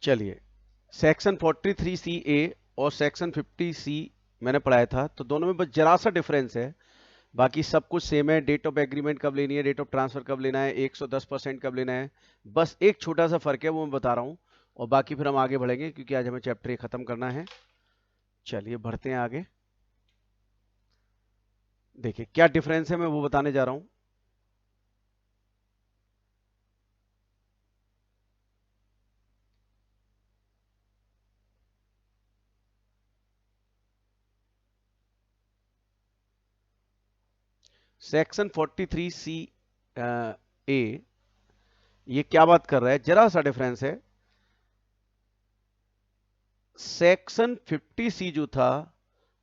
चलिए, section 43CA और section 50C मैंने पढ़ाया था, तो दोनों में बस जरा सा डिफरेंस है। बाकी सब कुछ सेम है। डेट ऑफ एग्रीमेंट कब लेनी है, डेट ऑफ ट्रांसफर कब लेना है, 110% कब लेना है, बस एक छोटा सा फर्क है, वो मैं बता रहा हूँ। और बाकी फिर हम आगे बढ़ेंगे क्योंकि आज हमें चैप्टर 1 खत्म करना है। चलिए बढ़ते हैं आगे। देखिए क्या डिफरेंस है, मैं वो बताने जा रहा हूँ। सेक्शन 43C ए ये क्या बात कर रहा है, जरा सा डिफरेंस है। सेक्शन 50C जो था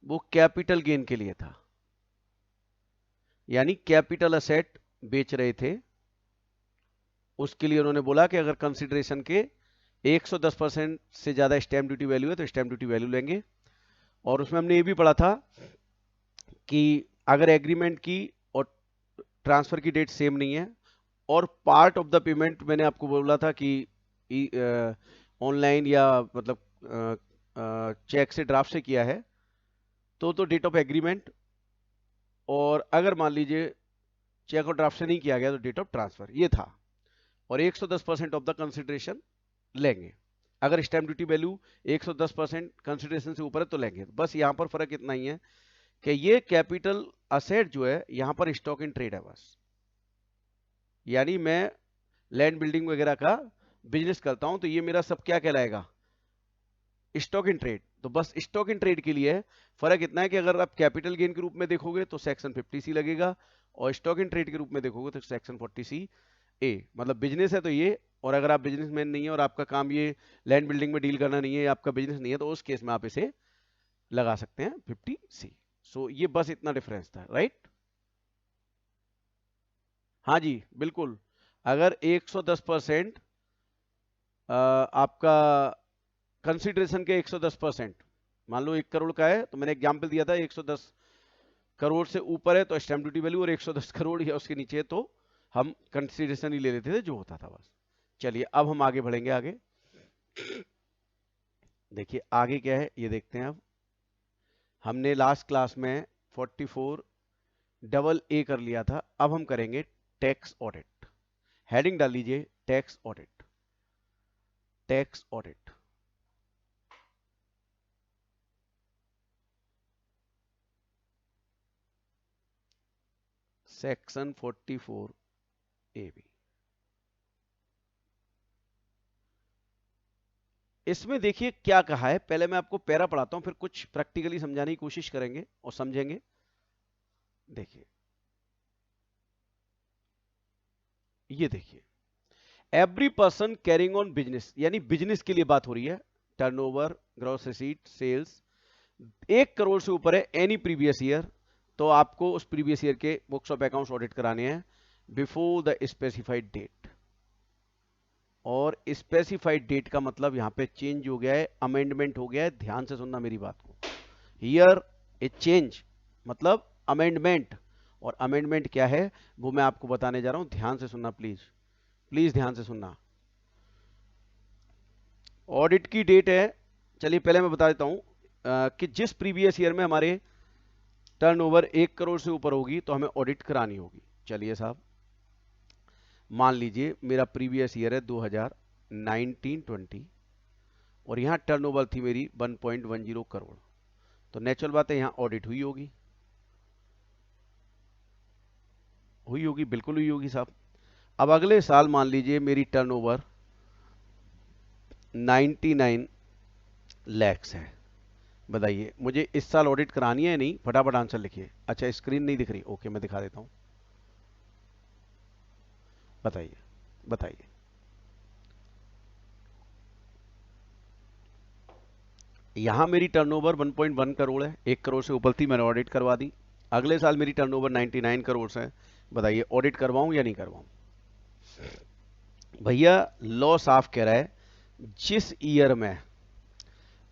वो कैपिटल गेन के लिए था, यानी कैपिटल असेट बेच रहे थे, उसके लिए उन्होंने बोला कि अगर कंसिडरेशन के 110% से ज्यादा स्टैंप ड्यूटी वैल्यू है तो स्टैंप ड्यूटी वैल्यू लेंगे। और उसमें हमने ये भी पढ़ा था कि अगर एग्रीमेंट की और ट्रांसफर की डेट सेम नहीं है और पार्ट ऑफ द पेमेंट मैंने आपको बोला था कि ऑनलाइन या मतलब चेक से ड्राफ्ट से किया है तो डेट ऑफ एग्रीमेंट, और अगर मान लीजिए चेक और ड्राफ्ट से नहीं किया गया तो डेट ऑफ ट्रांसफर, ये था। और 110% ऑफ द कंसिडरेशन लेंगे। अगर स्टैंप ड्यूटी वैल्यू 110% कंसिडरेशन से ऊपर है तो लेंगे। बस यहां पर फर्क इतना ही है कि ये कैपिटल असेट जो है यहां पर स्टॉक इन ट्रेड है बस, यानी मैं लैंड बिल्डिंग वगैरह का बिजनेस करता हूं तो ये मेरा सब क्या कहलाएगा, स्टॉक इन ट्रेड। तो बस स्टॉक इन ट्रेड के लिए फर्क इतना है कि अगर आप कैपिटल गेन के रूप में देखोगे तो सेक्शन 50C लगेगा, और स्टॉक इन ट्रेड के रूप में देखोगे तो सेक्शन 40CA। मतलब बिजनेस है तो ये, और अगर आप बिजनेसमैन नहीं है और आपका काम ये लैंड बिल्डिंग में डील करना नहीं है, आपका बिजनेस नहीं है, तो उस केस में आप इसे लगा सकते हैं 50C। सो ये बस इतना डिफरेंस था, राइट। हाँ जी बिल्कुल। अगर 110% आपका कंसिडरेशन के 110%, मान लो 1 करोड़ का है तो मैंने एग्जाम्पल दिया था 110 करोड़ से ऊपर है तो स्टैंप ड्यूटी वैल्यू, और 110 करोड़ या उसके नीचे है तो हम कंसिडरेशन ही ले लेते थे जो होता था बस। चलिए अब हम आगे बढ़ेंगे आगे। देखिए आगे क्या है ये देखते हैं। अब हमने लास्ट क्लास में 44AA कर लिया था, अब हम करेंगे टैक्स ऑडिट। हेडिंग डाल लीजिए tax audit. Tax audit section 44AB। इसमें देखिए क्या कहा है, पहले मैं आपको पैरा पढ़ाता हूं फिर कुछ प्रैक्टिकली समझाने की कोशिश करेंगे और समझेंगे। देखिए ये देखिए, every person carrying on business, यानी बिजनेस के लिए बात हो रही है। Turnover, gross receipt, sales 1 crore से ऊपर है एनी प्रीवियस ईयर, तो आपको उस प्रीवियस ईयर के बुक्स ऑफ अकाउंट्स ऑडिट कराने हैं बिफोर द स्पेसिफाइड डेट। और स्पेसिफाइड डेट का मतलब यहां पे चेंज हो गया है, अमेंडमेंट हो गया है। ध्यान से सुनना मेरी बात को। हियर ए चेंज मतलब अमेंडमेंट, और अमेंडमेंट क्या है वो मैं आपको बताने जा रहा हूं, ध्यान से सुनना प्लीज, प्लीज ध्यान से सुनना। ऑडिट की डेट है, चलिए पहले मैं बता देता हूं कि जिस प्रीवियस ईयर में हमारे टर्नओवर 1 करोड़ से ऊपर होगी तो हमें ऑडिट करानी होगी। चलिए साहब, मान लीजिए मेरा प्रीवियस ईयर है 2019-20 और यहां टर्नओवर थी मेरी 1.10 करोड़, तो नेचुरल बात है यहां ऑडिट हुई होगी। हुई होगी, बिल्कुल हुई होगी साहब। अब अगले साल मान लीजिए मेरी टर्नओवर 99 लैक्स है। बताइए मुझे इस साल ऑडिट करानी है नहीं, फटाफट आंसर लिखिए। अच्छा स्क्रीन नहीं दिख रही, ओके मैं दिखा देता हूं। बताइए बताइए। यहां मेरी टर्नओवर 1.1 करोड़ है, 1 करोड़ से ऊपर थी, मैंने ऑडिट करवा दी। अगले साल मेरी टर्नओवर 99 करोड़ है। बताइए ऑडिट करवाऊं या नहीं करवाऊं। भैया लॉ साफ कह रहा है जिस ईयर में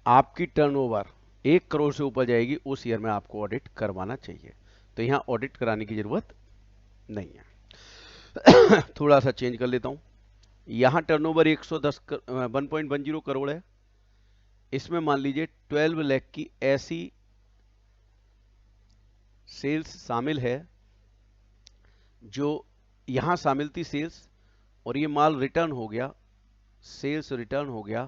आपकी टर्नओवर 1 करोड़ से ऊपर जाएगी उस ईयर में आपको ऑडिट करवाना चाहिए, तो यहां ऑडिट कराने की जरूरत नहीं है। थोड़ा सा चेंज कर लेता हूं। यहां टर्नओवर 110 करोड़ है। इसमें मान लीजिए 12 लाख की ऐसी सेल्स शामिल है जो यहां शामिल थी सेल्स, और ये माल रिटर्न हो गया, सेल्स रिटर्न हो गया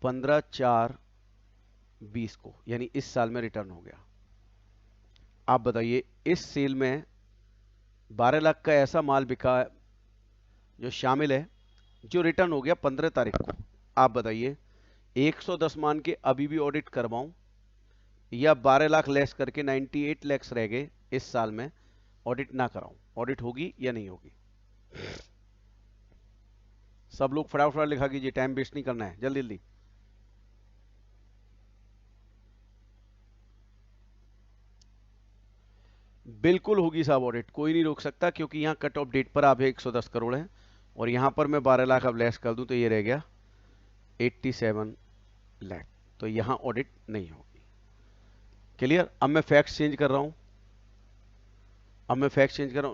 15/4/20 को, यानी इस साल में रिटर्न हो गया। आप बताइए इस सेल में 12 लाख का ऐसा माल बिका जो शामिल है, जो रिटर्न हो गया 15 तारीख को। आप बताइए 110 मान के अभी भी ऑडिट करवाऊं, या 12 लाख लेस करके 98 लैक्स रह गए इस साल में, ऑडिट ना कराऊं? ऑडिट होगी या नहीं होगी? सब लोग फटाफट लिखा कीजिए, टाइम वेस्ट नहीं करना है, जल्दी जल्दी। बिल्कुल होगी साहब ऑडिट, कोई नहीं रोक सकता, क्योंकि यहाँ कट ऑफ डेट पर आप 110 करोड़ है, और यहाँ पर मैं 12 लाख अब लेस कर दूं तो ये रह गया 87 लाख, तो यहाँ ऑडिट नहीं होगी। क्लियर? अब मैं फैक्ट्स चेंज कर रहा हूँ,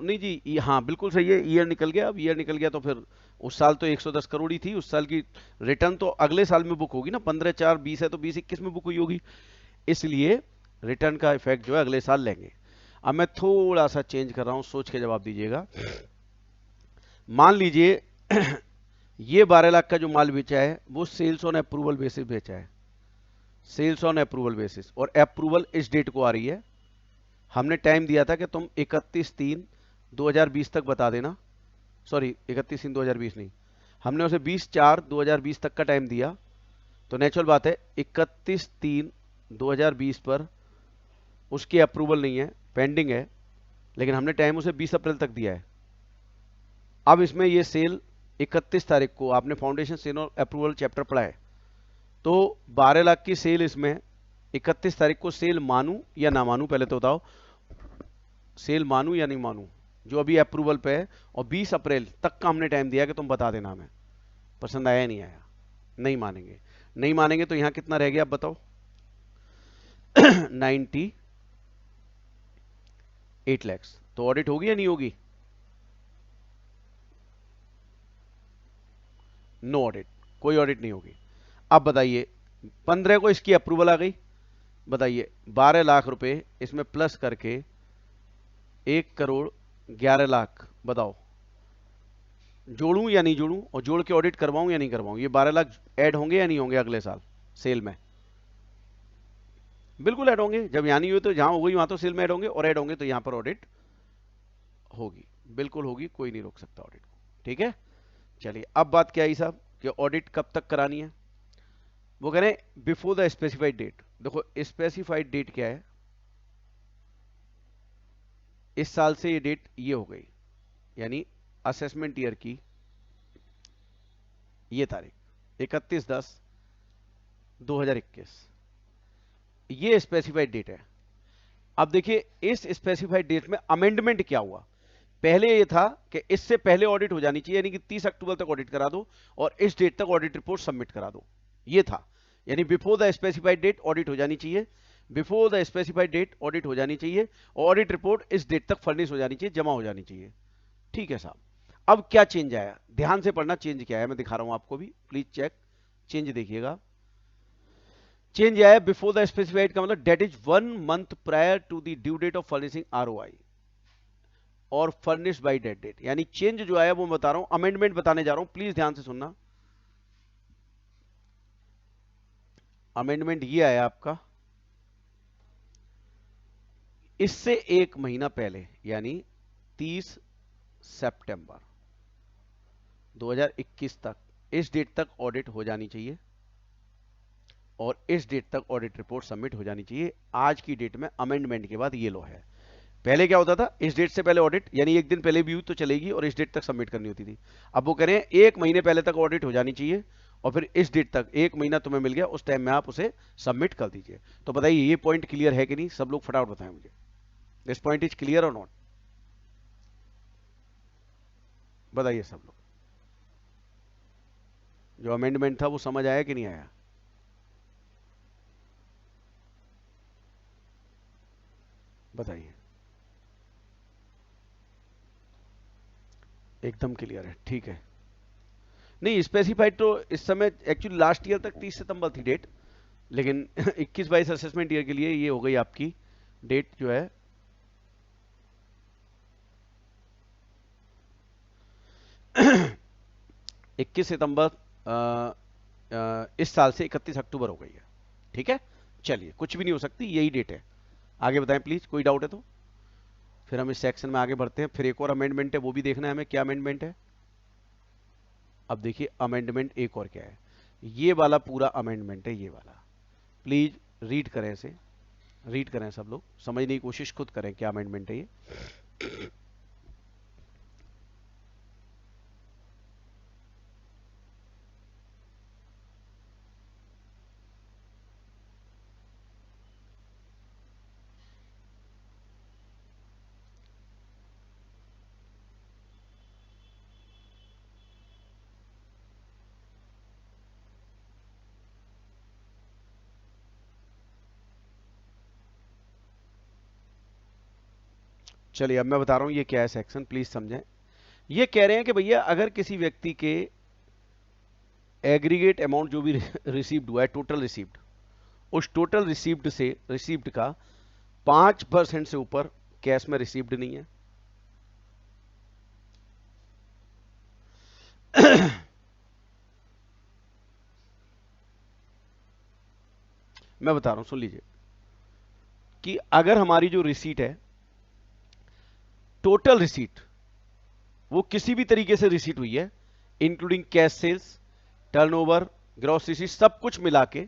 नहीं जी, हाँ बिल्कुल सही है, ईयर निकल गया। अब ईयर निकल गया तो फिर उस साल तो 110 करोड़ ही थी, उस साल की रिटर्न तो अगले साल में बुक होगी ना, 15/4/20 है तो 20/21 में बुक हुई होगी, इसलिए रिटर्न का इफेक्ट जो है अगले साल लेंगे। अब मैं थोड़ा सा चेंज कर रहा हूं, सोच के जवाब दीजिएगा। मान लीजिए ये 12 लाख का जो माल बेचा है वो सेल्स ऑन अप्रूवल बेसिस बेचा है, सेल्स ऑन अप्रूवल बेसिस, और अप्रूवल इस डेट को आ रही है। हमने टाइम दिया था कि तुम 31/3/2020 तक बता देना, सॉरी 31/3/2020 नहीं, हमने उसे 20/4/2020 तक का टाइम दिया, तो नेचुरल बात है 31/3/2020 पर उसकी अप्रूवल नहीं है, पेंडिंग है, लेकिन हमने टाइम उसे 20 अप्रैल तक दिया है। अब इसमें ये सेल 31 तारीख को, आपने फाउंडेशन सेल और अप्रूवल चैप्टर पढ़ा है, तो 12 लाख की सेल इसमें 31 तारीख को सेल मानूं या ना मानूं? पहले तो बताओ, सेल मानूं या नहीं मानूं, जो अभी अप्रूवल पे है, और 20 अप्रैल तक का हमने टाइम दिया कि तुम बता देना हमें पसंद आया नहीं आया। नहीं मानेंगे, नहीं मानेंगे तो यहां कितना रह गया आप बताओ? 98 लैक्स, तो ऑडिट होगी या नहीं होगी? नो ऑडिट, कोई ऑडिट नहीं होगी। अब बताइए 15 को इसकी अप्रूवल आ गई, बताइए 12 लाख रुपए इसमें प्लस करके 1,11,00,000, बताओ जोड़ूं या नहीं जोड़ूं, और जोड़ के ऑडिट करवाऊं या नहीं करवाऊं? ये 12 लाख ऐड होंगे या नहीं होंगे अगले साल सेल में? बिल्कुल ऐड होंगे, जब यहां नहीं हुए तो जहां हो गई वहां तो सेल में ऐड होंगे, और ऐड होंगे तो यहां पर ऑडिट होगी, बिल्कुल होगी, कोई नहीं रोक सकता ऑडिट को। ठीक है, चलिए अब बात क्या आई साहब कि ऑडिट कब तक करानी है? वो कह रहे हैं बिफोर द स्पेसिफाइड डेट। देखो स्पेसिफाइड डेट क्या है, इस साल से ये डेट ये हो गई, यानी असेसमेंट ईयर की ये तारीख 31/10/2021, ये स्पेसिफाइड डेट है। अब देखिए इस स्पेसिफाइड डेट में अमेंडमेंट क्या हुआ। पहले ये था कि इससे पहले ऑडिट हो जानी चाहिए, यानी कि 30 अक्टूबर तक ऑडिट करा दो और इस डेट तक ऑडिट रिपोर्ट सबमिट करा दो, ये था, यानी before the specified date audit हो जानी चाहिए, before the specified date audit हो जानी चाहिए, और ऑडिट रिपोर्ट इस डेट तक फर्निश हो जानी चाहिए, जमा हो जानी चाहिए। ठीक है साहब, अब क्या चेंज आया, ध्यान से पढ़ना, चेंज क्या है मैं दिखा रहा हूं आपको भी, प्लीज चेक, चेंज देखिएगा। चेंज आया बिफोर द स्पेसिफाइड का मतलब date is 1 month prior to the due date of furnishing ROI और फर्निश बाई डेट डेट, यानी चेंज जो आया वो मैं बता रहा हूं, अमेंडमेंट बताने जा रहा हूं, प्लीज ध्यान से सुनना। अमेंडमेंट ये आया आपका, इससे एक महीना पहले यानी 30 सितंबर 2021 तक, इस डेट तक ऑडिट हो जानी चाहिए और इस डेट तक ऑडिट रिपोर्ट सबमिट हो जानी चाहिए। आज की डेट में अमेंडमेंट के बाद ये लो है। पहले क्या होता था, इस डेट से पहले ऑडिट, यानी एक दिन पहले भी हुई तो चलेगी और इस डेट तक सबमिट करनी होती थी। अब वो कह रहे हैं एक महीने पहले तक ऑडिट हो जानी चाहिए और फिर इस डेट तक, एक महीना तुम्हें मिल गया, उस टाइम में आप उसे सबमिट कर दीजिए। तो बताइए ये पॉइंट क्लियर है कि नहीं? सब लोग फटाफट बताएं मुझे, दिस पॉइंट इज क्लियर और नॉट? बताइए सब लोग, जो अमेंडमेंट था वो समझ आया कि नहीं आया? बताइए। एकदम क्लियर है, ठीक है। नहीं स्पेसिफाइड तो इस समय एक्चुअली लास्ट ईयर तक 30 सितंबर थी डेट, लेकिन 21-22 असेसमेंट ईयर के लिए ये हो गई आपकी डेट जो है 21 सितंबर इस साल से 31 अक्टूबर हो गई है। ठीक है, चलिए कुछ भी नहीं हो सकती, यही डेट है। आगे बताएं प्लीज, कोई डाउट है तो फिर हम इस सेक्शन में आगे बढ़ते हैं। फिर एक और अमेंडमेंट है, वो भी देखना है हमें, क्या अमेंडमेंट है। अब देखिए अमेंडमेंट एक और क्या है, ये वाला पूरा अमेंडमेंट है, ये वाला प्लीज रीड करें इसे, रीड करें सब लोग, समझने की कोशिश खुद करें क्या अमेंडमेंट है ये। चलिए अब मैं बता रहा हूं ये क्या है सेक्शन, प्लीज समझें। ये कह रहे हैं कि भैया अगर किसी व्यक्ति के एग्रीगेट अमाउंट जो भी रिसीव्ड हुआ है, टोटल रिसीव्ड, उस टोटल रिसीव्ड से रिसीव्ड का 5% से ऊपर कैश में रिसीव्ड नहीं है, मैं बता रहा हूं सुन लीजिए, कि अगर हमारी जो रिसीट है, टोटल रिसीट, वो किसी भी तरीके से रिसीट हुई है, including cash sales, turnover, gross receipt, सब कुछ मिला के,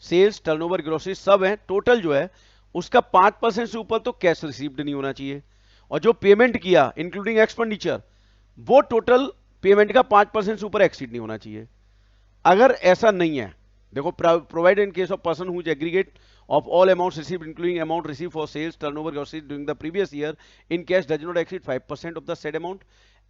सेल्स टर्नओवर ग्रॉस रिसीट सब है, टोटल जो है उसका 5% से ऊपर तो कैश रिसीव्ड नहीं होना चाहिए। और जो पेमेंट किया इंक्लूडिंग एक्सपेंडिचर, वो टोटल पेमेंट का 5% से ऊपर एक्सीड नहीं होना चाहिए। अगर ऐसा नहीं है, देखो, provide in case of person whose aggregate of all amounts received including amount received for sales turnover gross during the previous year in cash does not exceed 5% of the said amount,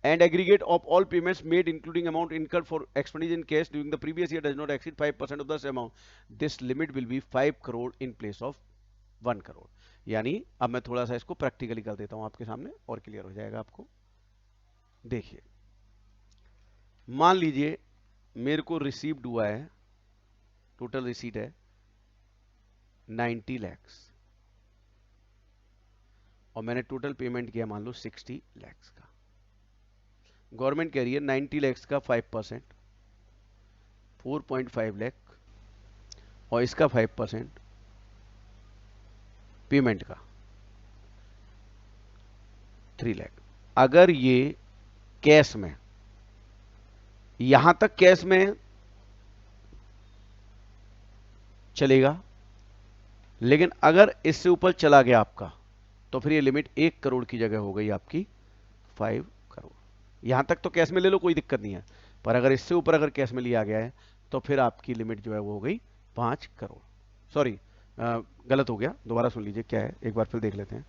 and aggregate of all payments made including amount incurred for expenditure in cash during the previous year does not exceed 5% of this amount, this limit will be 5 crore in place of 1 crore। यानी अब मैं थोड़ा सा इसको practically कर देता हूं आपके सामने और क्लियर हो जाएगा आपको। देखिए, मान लीजिए मेरे को रिसीव्ड हुआ है, टोटल रिसीट है 90 lakhs, और मैंने टोटल पेमेंट किया मान लो 60 lakhs का। गवर्नमेंट कह रही है 90 lakhs का 5% 4.5 लाख, और इसका 5% पेमेंट का 3 लाख। अगर ये कैश में, यहां तक कैश में चलेगा, लेकिन अगर इससे ऊपर चला गया आपका, तो फिर ये लिमिट 1 करोड़ की जगह हो गई आपकी 5 करोड़। यहां तक तो कैश में ले लो, कोई दिक्कत नहीं है, पर अगर इससे ऊपर अगर कैश में लिया गया है तो फिर आपकी लिमिट जो है वो हो गई 5 करोड़। सॉरी, गलत हो गया, दोबारा सुन लीजिए क्या है, एक बार फिर देख लेते हैं।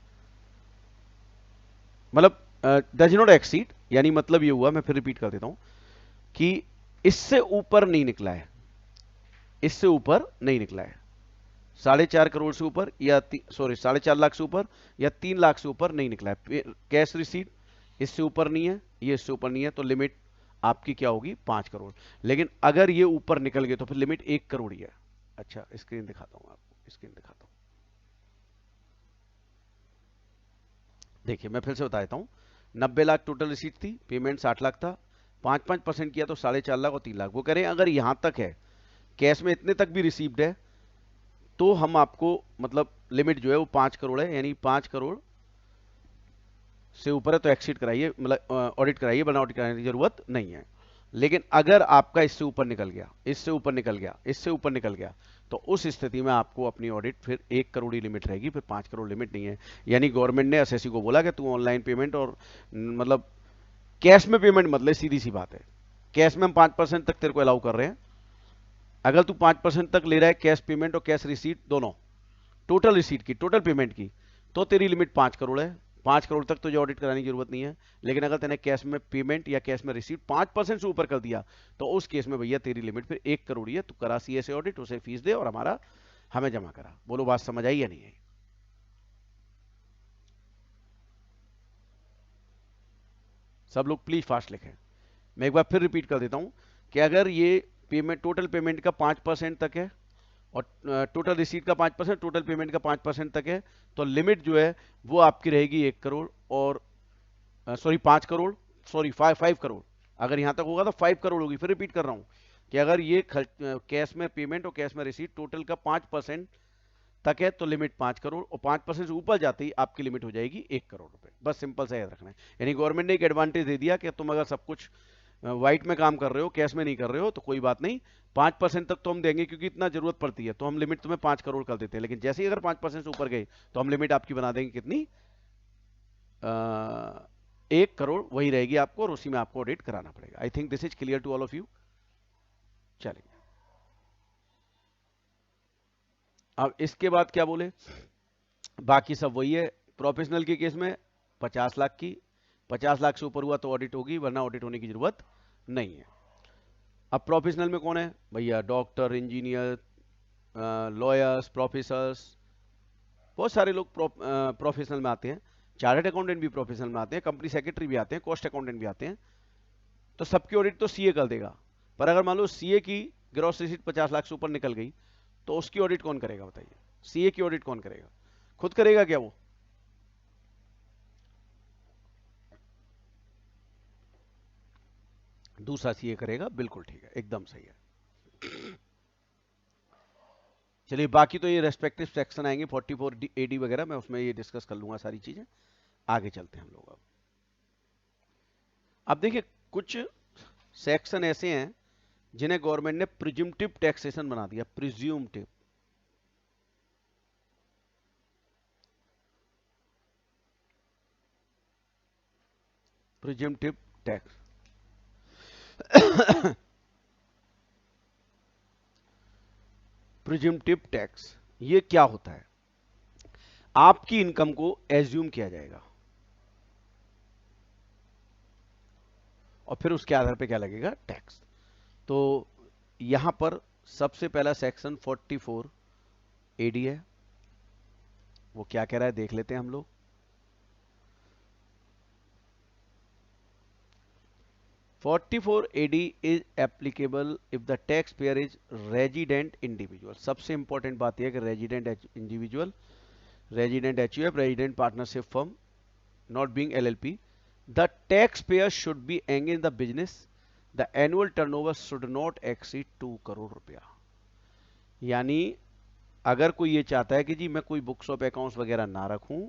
मतलब डज नॉट एक्सीड, यानी मतलब ये हुआ, मैं फिर रिपीट कर देता हूं, कि इससे ऊपर नहीं निकला है, इससे ऊपर नहीं निकला है, 4.5 करोड़ से ऊपर या सॉरी 4.5 लाख से ऊपर या 3 लाख से ऊपर नहीं निकला है कैश रिसीट, इससे ऊपर नहीं है, ये इससे ऊपर नहीं है, तो लिमिट आपकी क्या होगी 5 करोड़। लेकिन अगर ये ऊपर निकल गए तो फिर लिमिट 1 करोड़ ही है। अच्छा, स्क्रीन दिखाता हूं आपको, स्क्रीन दिखाता हूं, देखिए मैं फिर से बता देता हूं। 90 लाख टोटल रिसीट थी, पेमेंट 60 लाख था, 5% किया तो 4.5 लाख और 3 लाख। वो करें अगर यहां तक है, कैश में इतने तक भी रिसीव्ड है, तो हम आपको मतलब लिमिट जो है वो 5 करोड़ है, यानी 5 करोड़ से ऊपर है तो एक्सीड कराइए, मतलब ऑडिट कराइए, वरना ऑडिट कराने की जरूरत नहीं है। लेकिन अगर आपका इससे ऊपर निकल गया, इससे ऊपर निकल गया, इससे ऊपर निकल गया, तो उस स्थिति में आपको अपनी ऑडिट फिर 1 करोड़ ही लिमिट रहेगी, फिर 5 करोड़ लिमिट नहीं है। यानी गवर्नमेंट ने एसएससी को बोला कि तू ऑनलाइन पेमेंट और मतलब कैश में पेमेंट मत ले, सीधी सी बात है। कैश में हम 5% तक तेरे को अलाउ कर रहे हैं, अगर तू 5% तक ले रहा है कैश पेमेंट और कैश रिसीट दोनों, टोटल रिसीट की, टोटल पेमेंट की, तो तेरी लिमिट 5 करोड़ है। 5 करोड़ तक तुझे ऑडिट कराने की जरूरत नहीं है। लेकिन अगर तेने कैश में पेमेंट या कैश में रिसीट 5% से ऊपर कर दिया, तो उस केस में भैया तेरी लिमिट फिर 1 करोड़ ही है। तू करा सीएसए ऑडिट, उसे फीस दे और हमारा हमें जमा करा। बोलो बात समझ आई या नहीं आई? सब लोग प्लीज फास्ट लिखें। मैं एक बार फिर रिपीट कर देता हूं कि अगर ये पेमेंट, टोटल पेमेंट का 5% तक है और टोटल रिसीट का 5%, टोटल पेमेंट का 5% तक है, तो लिमिट जो है वो आपकी रहेगी 1 करोड़, और सॉरी 5 करोड़, सॉरी 5 करोड़। अगर यहां तक होगा तो 5 करोड़ होगी। फिर रिपीट कर रहा हूं कि अगर ये कैश में पेमेंट और कैश में रिसीट टोटल का 5% तक है तो लिमिट 5 करोड़, और 5% से ऊपर जाते ही आपकी लिमिट हो जाएगी 1 करोड़ रुपए। बस सिंपल सा याद रखना है। यानी गवर्नमेंट ने एक एडवांटेज दे दिया कि तुम अगर सब कुछ व्हाइट में काम कर रहे हो, कैश में नहीं कर रहे हो, तो कोई बात नहीं, 5% तक तो हम देंगे क्योंकि इतना जरूरत पड़ती है, तो हम लिमिट तुम्हें 5 करोड़ कर देते हैं। लेकिन जैसे ही अगर 5% से ऊपर गए तो हम लिमिट आपकी बना देंगे कितनी, 1 करोड़ वही रहेगी आपको, और उसी में आपको ऑडिट कराना पड़ेगा। I think this is clear to all of you. चलिए अब इसके बाद क्या बोले, बाकी सब वही है। प्रोफेशनल के केस में 50 लाख की, 50 लाख से ऊपर हुआ तो ऑडिट होगी, वरना ऑडिट होने की जरूरत नहीं है। अब प्रोफेशनल में कौन है भैया, डॉक्टर, इंजीनियर, लॉयर्स, प्रोफेसर्स, बहुत सारे लोग प्रोफेशनल में आते हैं। चार्टर्ड अकाउंटेंट भी प्रोफेशनल में आते हैं, कंपनी सेक्रेटरी भी आते हैं, कॉस्ट अकाउंटेंट भी आते हैं। तो सबकी ऑडिट तो सीए कर देगा, पर अगर मान लो सीए की ग्रॉस रिसीट 50 लाख से ऊपर निकल गई तो उसकी ऑडिट कौन करेगा बताइए? सीए की ऑडिट कौन करेगा? खुद करेगा क्या वो? दूसरा सीए करेगा, बिल्कुल ठीक है, एकदम सही है। चलिए बाकी तो ये रेस्पेक्टिव सेक्शन आएंगे 44 एडी वगैरह, मैं उसमें ये डिस्कस कर लूंगा सारी चीजें। आगे चलते हैं हम लोग। अब देखिए कुछ सेक्शन ऐसे हैं जिन्हें गवर्नमेंट ने प्रिज्यूमटिव टैक्सेशन बना दिया। प्रिज्यूमटिव, प्रिज्यूमटिव टैक्स प्रिज्यूमटिव टैक्स ये क्या होता है? आपकी इनकम को एज्यूम किया जाएगा और फिर उसके आधार पे क्या लगेगा, टैक्स। तो यहां पर सबसे पहला सेक्शन 44 एडी है, वो क्या कह रहा है देख लेते हैं हम लोग। 44 AD is applicable if the taxpayer is resident individual। सबसे इंपॉर्टेंट बात यह है कि resident individual, resident HUF, resident partnership firm, not being LLP, the taxpayer should be engaged in the business, the annual turnover should not exceed 2 crore रुपया। यानी अगर कोई ये चाहता है कि जी मैं कोई बुक्स ऑफ अकाउंट्स वगैरह ना रखूं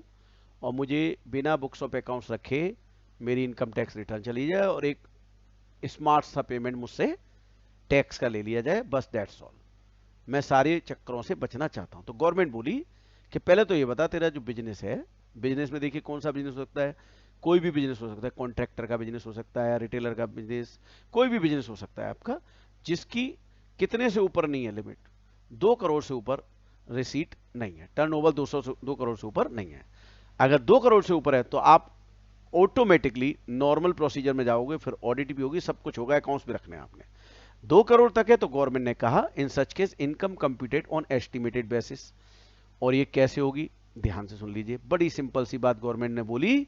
और मुझे बिना बुक्स ऑफ अकाउंट्स रखे मेरी इनकम टैक्स रिटर्न चली जाए और एक स्मार्ट सा पेमेंट मुझसे टैक्स का ले लिया जाए, बस दैट्स ऑल, मैं सारे चक्करों से बचना चाहता हूं। तो गवर्नमेंट बोली कि पहले तो ये बता तेरा जो बिजनेस है, बिजनेस में देखिए कौन सा बिजनेस हो सकता है, कोई भी बिजनेस हो सकता है, कॉन्ट्रैक्टर का बिजनेस हो सकता है, रिटेलर का बिजनेस, कोई भी बिजनेस हो सकता है आपका, जिसकी कितने से ऊपर नहीं है लिमिट, 2 करोड़ से ऊपर रिसीट नहीं है, टर्नओवर 2 करोड़ से ऊपर नहीं है। अगर 2 करोड़ से ऊपर है तो आप ऑटोमेटिकली नॉर्मल प्रोसीजर में जाओगे, फिर ऑडिट भी होगी, सब कुछ होगा, अकाउंट्स भी रखने हैं आपने। 2 करोड़ तक है तो गवर्नमेंट ने कहा in such case income computed on estimated basis. और ये कैसे होगी, ध्यान से सुन लीजिए, बड़ी सिंपल सी बात गवर्नमेंट ने बोली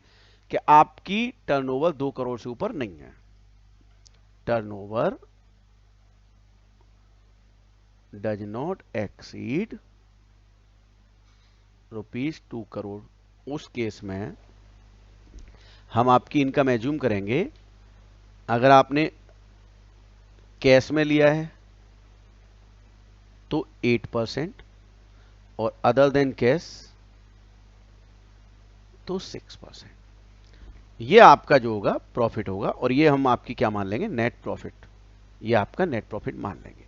कि आपकी टर्नओवर 2 करोड़ से ऊपर नहीं है, turnover does not exceed ₹2 crore, उस केस में हम आपकी इनकम एज्यूम करेंगे, अगर आपने कैश में लिया है तो 8% और अदर देन कैश तो 6%। ये आपका जो होगा प्रॉफिट होगा, और ये हम आपकी क्या मान लेंगे, नेट प्रॉफिट, ये आपका नेट प्रॉफिट मान लेंगे।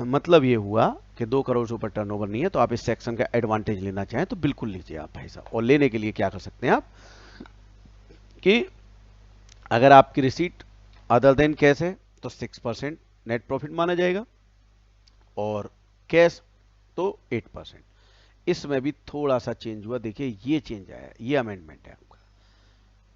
मतलब ये हुआ कि 2 करोड़ से ऊपर टर्नओवर नहीं है, तो आप इस सेक्शन का एडवांटेज लेना चाहें तो बिल्कुल लीजिए आप भाई साहब। और लेने के लिए क्या कर सकते हैं आप कि अगर आपकी रिसीट अदर देन कैश है तो 6% नेट प्रॉफिट माना जाएगा, और कैश तो 8%। इसमें भी थोड़ा सा चेंज हुआ, देखिए ये चेंज आया, ये अमेंडमेंट है आपका।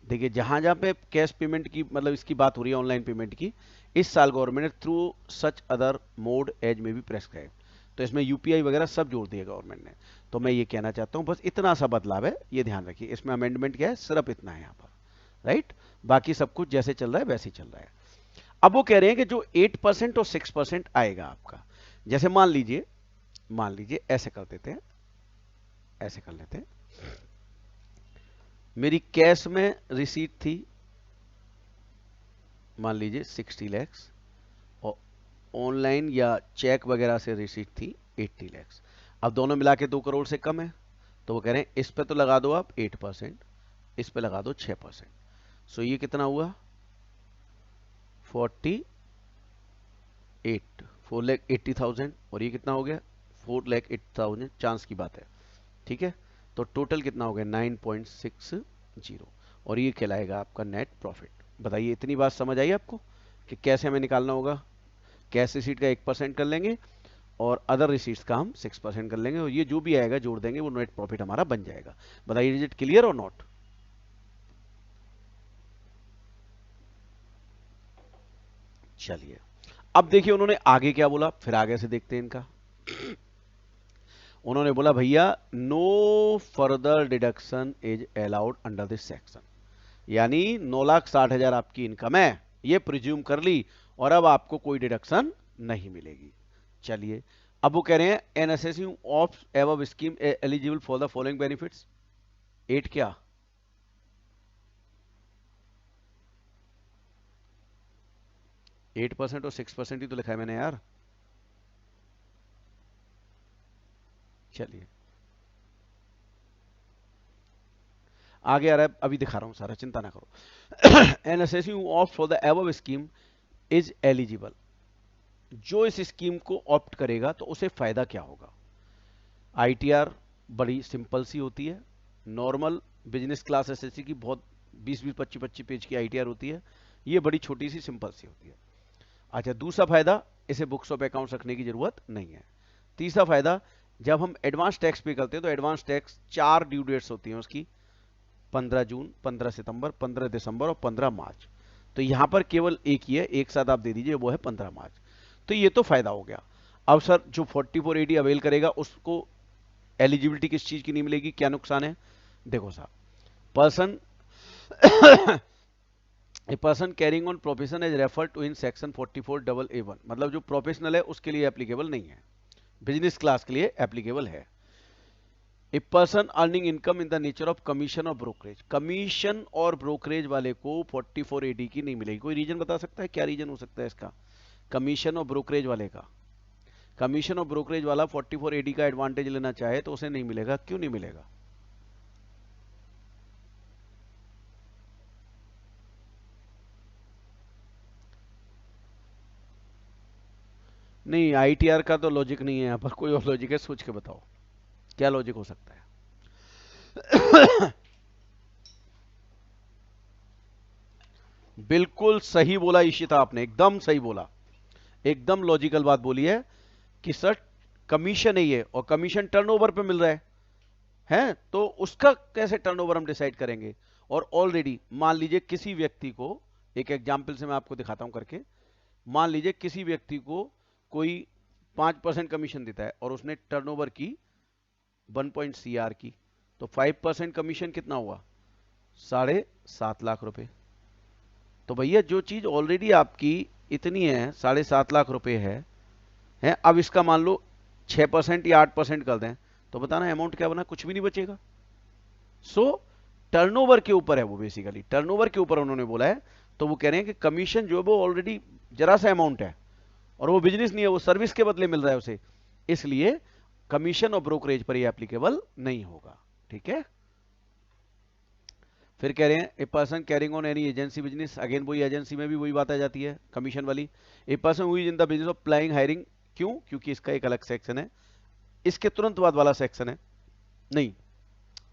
देखिए जहां जहां पे कैश पेमेंट की मतलब इसकी बात हो रही है, ऑनलाइन पेमेंट की, इस साल गवर्नमेंट ने through such other mode as में भी प्रेस्क्राइब, तो इसमें यूपीआई वगैरह सब जोड़ दिया गवर्नमेंट ने। तो मैं ये कहना चाहता हूं बस इतना सा बदलाव है, ये ध्यान रखिए। इसमें अमेंडमेंट क्या है, सिर्फ इतना है यहाँ पर, राइट। बाकी सब कुछ जैसे चल रहा है वैसे ही चल रहा है। अब वो कह रहे हैं कि जो 8% और 6% आएगा आपका, जैसे मान लीजिए ऐसे कर देते हैं, ऐसे कर लेते हैं, मेरी कैश में रिसीट थी मान लीजिए 60 लैक्स और ऑनलाइन या चेक वगैरह से रिसीट थी 80 लैक्स। अब दोनों मिला के 2 करोड़ से कम है, तो वो कह रहे हैं इस पे तो लगा दो आप 8%, इस पे लगा दो 6%। सो ये कितना हुआ 4,80,000 और ये कितना हो गया 4,80,000, चांस की बात है, ठीक है। तो टोटल कितना हो गया 9.60 और ये कहलाएगा आपका नेट प्रॉफिट। बताइए इतनी बात समझ आई आपको कि कैसे हमें निकालना होगा। कैश रिसीट का 1% कर लेंगे और अदर रिसीट्स का हम 6% कर लेंगे और ये जो भी आएगा जोड़ देंगे, वो नेट प्रॉफिट हमारा बन जाएगा। बताइए इज इट क्लियर और नॉट। चलिए अब देखिए उन्होंने आगे क्या बोला, फिर आगे से देखते हैं इनका। उन्होंने बोला भैया no further deduction is allowed under this section, यानी 9,60,000 आपकी इनकम है, ये प्रिज्यूम कर ली और अब आपको कोई डिडक्शन नहीं मिलेगी। चलिए अब वो कह रहे हैं an assessing of above scheme eligible for the following benefits. 8 क्या 8% और 6% ही तो लिखा है मैंने यार। चलिए आगे आ रहा है, अभी दिखा रहा हूं सारा, चिंता ना करो। An assessing of for the above scheme is eligible, जो इस स्कीम को ऑप्ट करेगा तो उसे फायदा क्या होगा। आईटीआर बड़ी सिंपल सी होती है, नॉर्मल बिजनेस क्लास एसएससी की बहुत 20-20 25-25 पेज की आईटीआर होती है, ये बड़ी छोटी सी सिंपल सी होती है। अच्छा दूसरा फायदा, इसे बुक्स ऑफ अकाउंट्स रखने की जरूरत नहीं है। तीसरा फायदा, जब हम एडवांस टैक्स पे करते हैं तो एडवांस टैक्स 4 ड्यू डेट्स होती हैं उसकी, 15 जून, 15 सितंबर, 15 दिसंबर और 15 मार्च। तो यहां पर केवल एक ही है, एक साथ आप दे दीजिए, वो है 15 मार्च। तो ये तो फायदा हो गया। अब सर जो 4480 अवेल करेगा उसको एलिजिबिलिटी किस चीज की नहीं मिलेगी, क्या नुकसान है। देखो साहब, person a person carrying on profession as refer to in section 44AA1, मतलब जो प्रोफेशनल है उसके लिए एप्लीकेबल नहीं है, बिजनेस क्लास के लिए एप्लीकेबल है। A person earning income in the nature of commission और ब्रोकरेज, कमीशन और ब्रोकरेज वाले को 44AD की नहीं मिलेगी। कोई रीजन बता सकता है, क्या रीजन हो सकता है इसका। कमीशन और ब्रोकरेज वाले का, कमीशन और ब्रोकरेज वाला 44AD का एडवांटेज लेना चाहे तो उसे नहीं मिलेगा, क्यों नहीं मिलेगा। नहीं आईटीआर का तो लॉजिक नहीं है यहाँ पर, कोई और लॉजिक है, सोच के बताओ क्या लॉजिक हो सकता है। बिल्कुल सही बोला इशिता आपने, एकदम सही बोला, एकदम लॉजिकल बात बोली है कि सर कमीशन है ये और कमीशन टर्नओवर पे मिल रहा है तो उसका कैसे टर्नओवर हम डिसाइड करेंगे। और ऑलरेडी मान लीजिए किसी व्यक्ति को, एक एग्जांपल से मैं आपको दिखाता हूं करके, मान लीजिए किसी व्यक्ति को कोई 5% कमीशन देता है और उसने टर्नओवर की 1.CR की, तो 5% कमीशन कितना हुआ 7.5 लाख रुपए। तो भैया जो चीज ऑलरेडी आपकी इतनी है 7.5 लाख रुपए है, अब इसका मान लो 6% या 8% कर दें तो बताना अमाउंट क्या बना, कुछ भी नहीं बचेगा। सो टर्नओवर के ऊपर है वो, बेसिकली टर्नओवर के ऊपर उन्होंने बोला है। तो वो कह रहे हैं कि कमीशन जो है वो ऑलरेडी जरा सा अमाउंट है और वो बिजनेस नहीं है, वो सर्विस के बदले मिल रहा है उसे, इसलिए कमीशन और ब्रोकरेज पर ये एप्लीकेबल नहीं होगा। ठीक है, फिर कह रहे हैं ए person carrying on any agency business, again वही एजेंसी में भी वही बात आ जाती है कमीशन वाली। A person who is in the business of applying hiring, क्यों, क्योंकि इसका एक अलग सेक्शन है, इसके तुरंत बाद वाला सेक्शन है, नहीं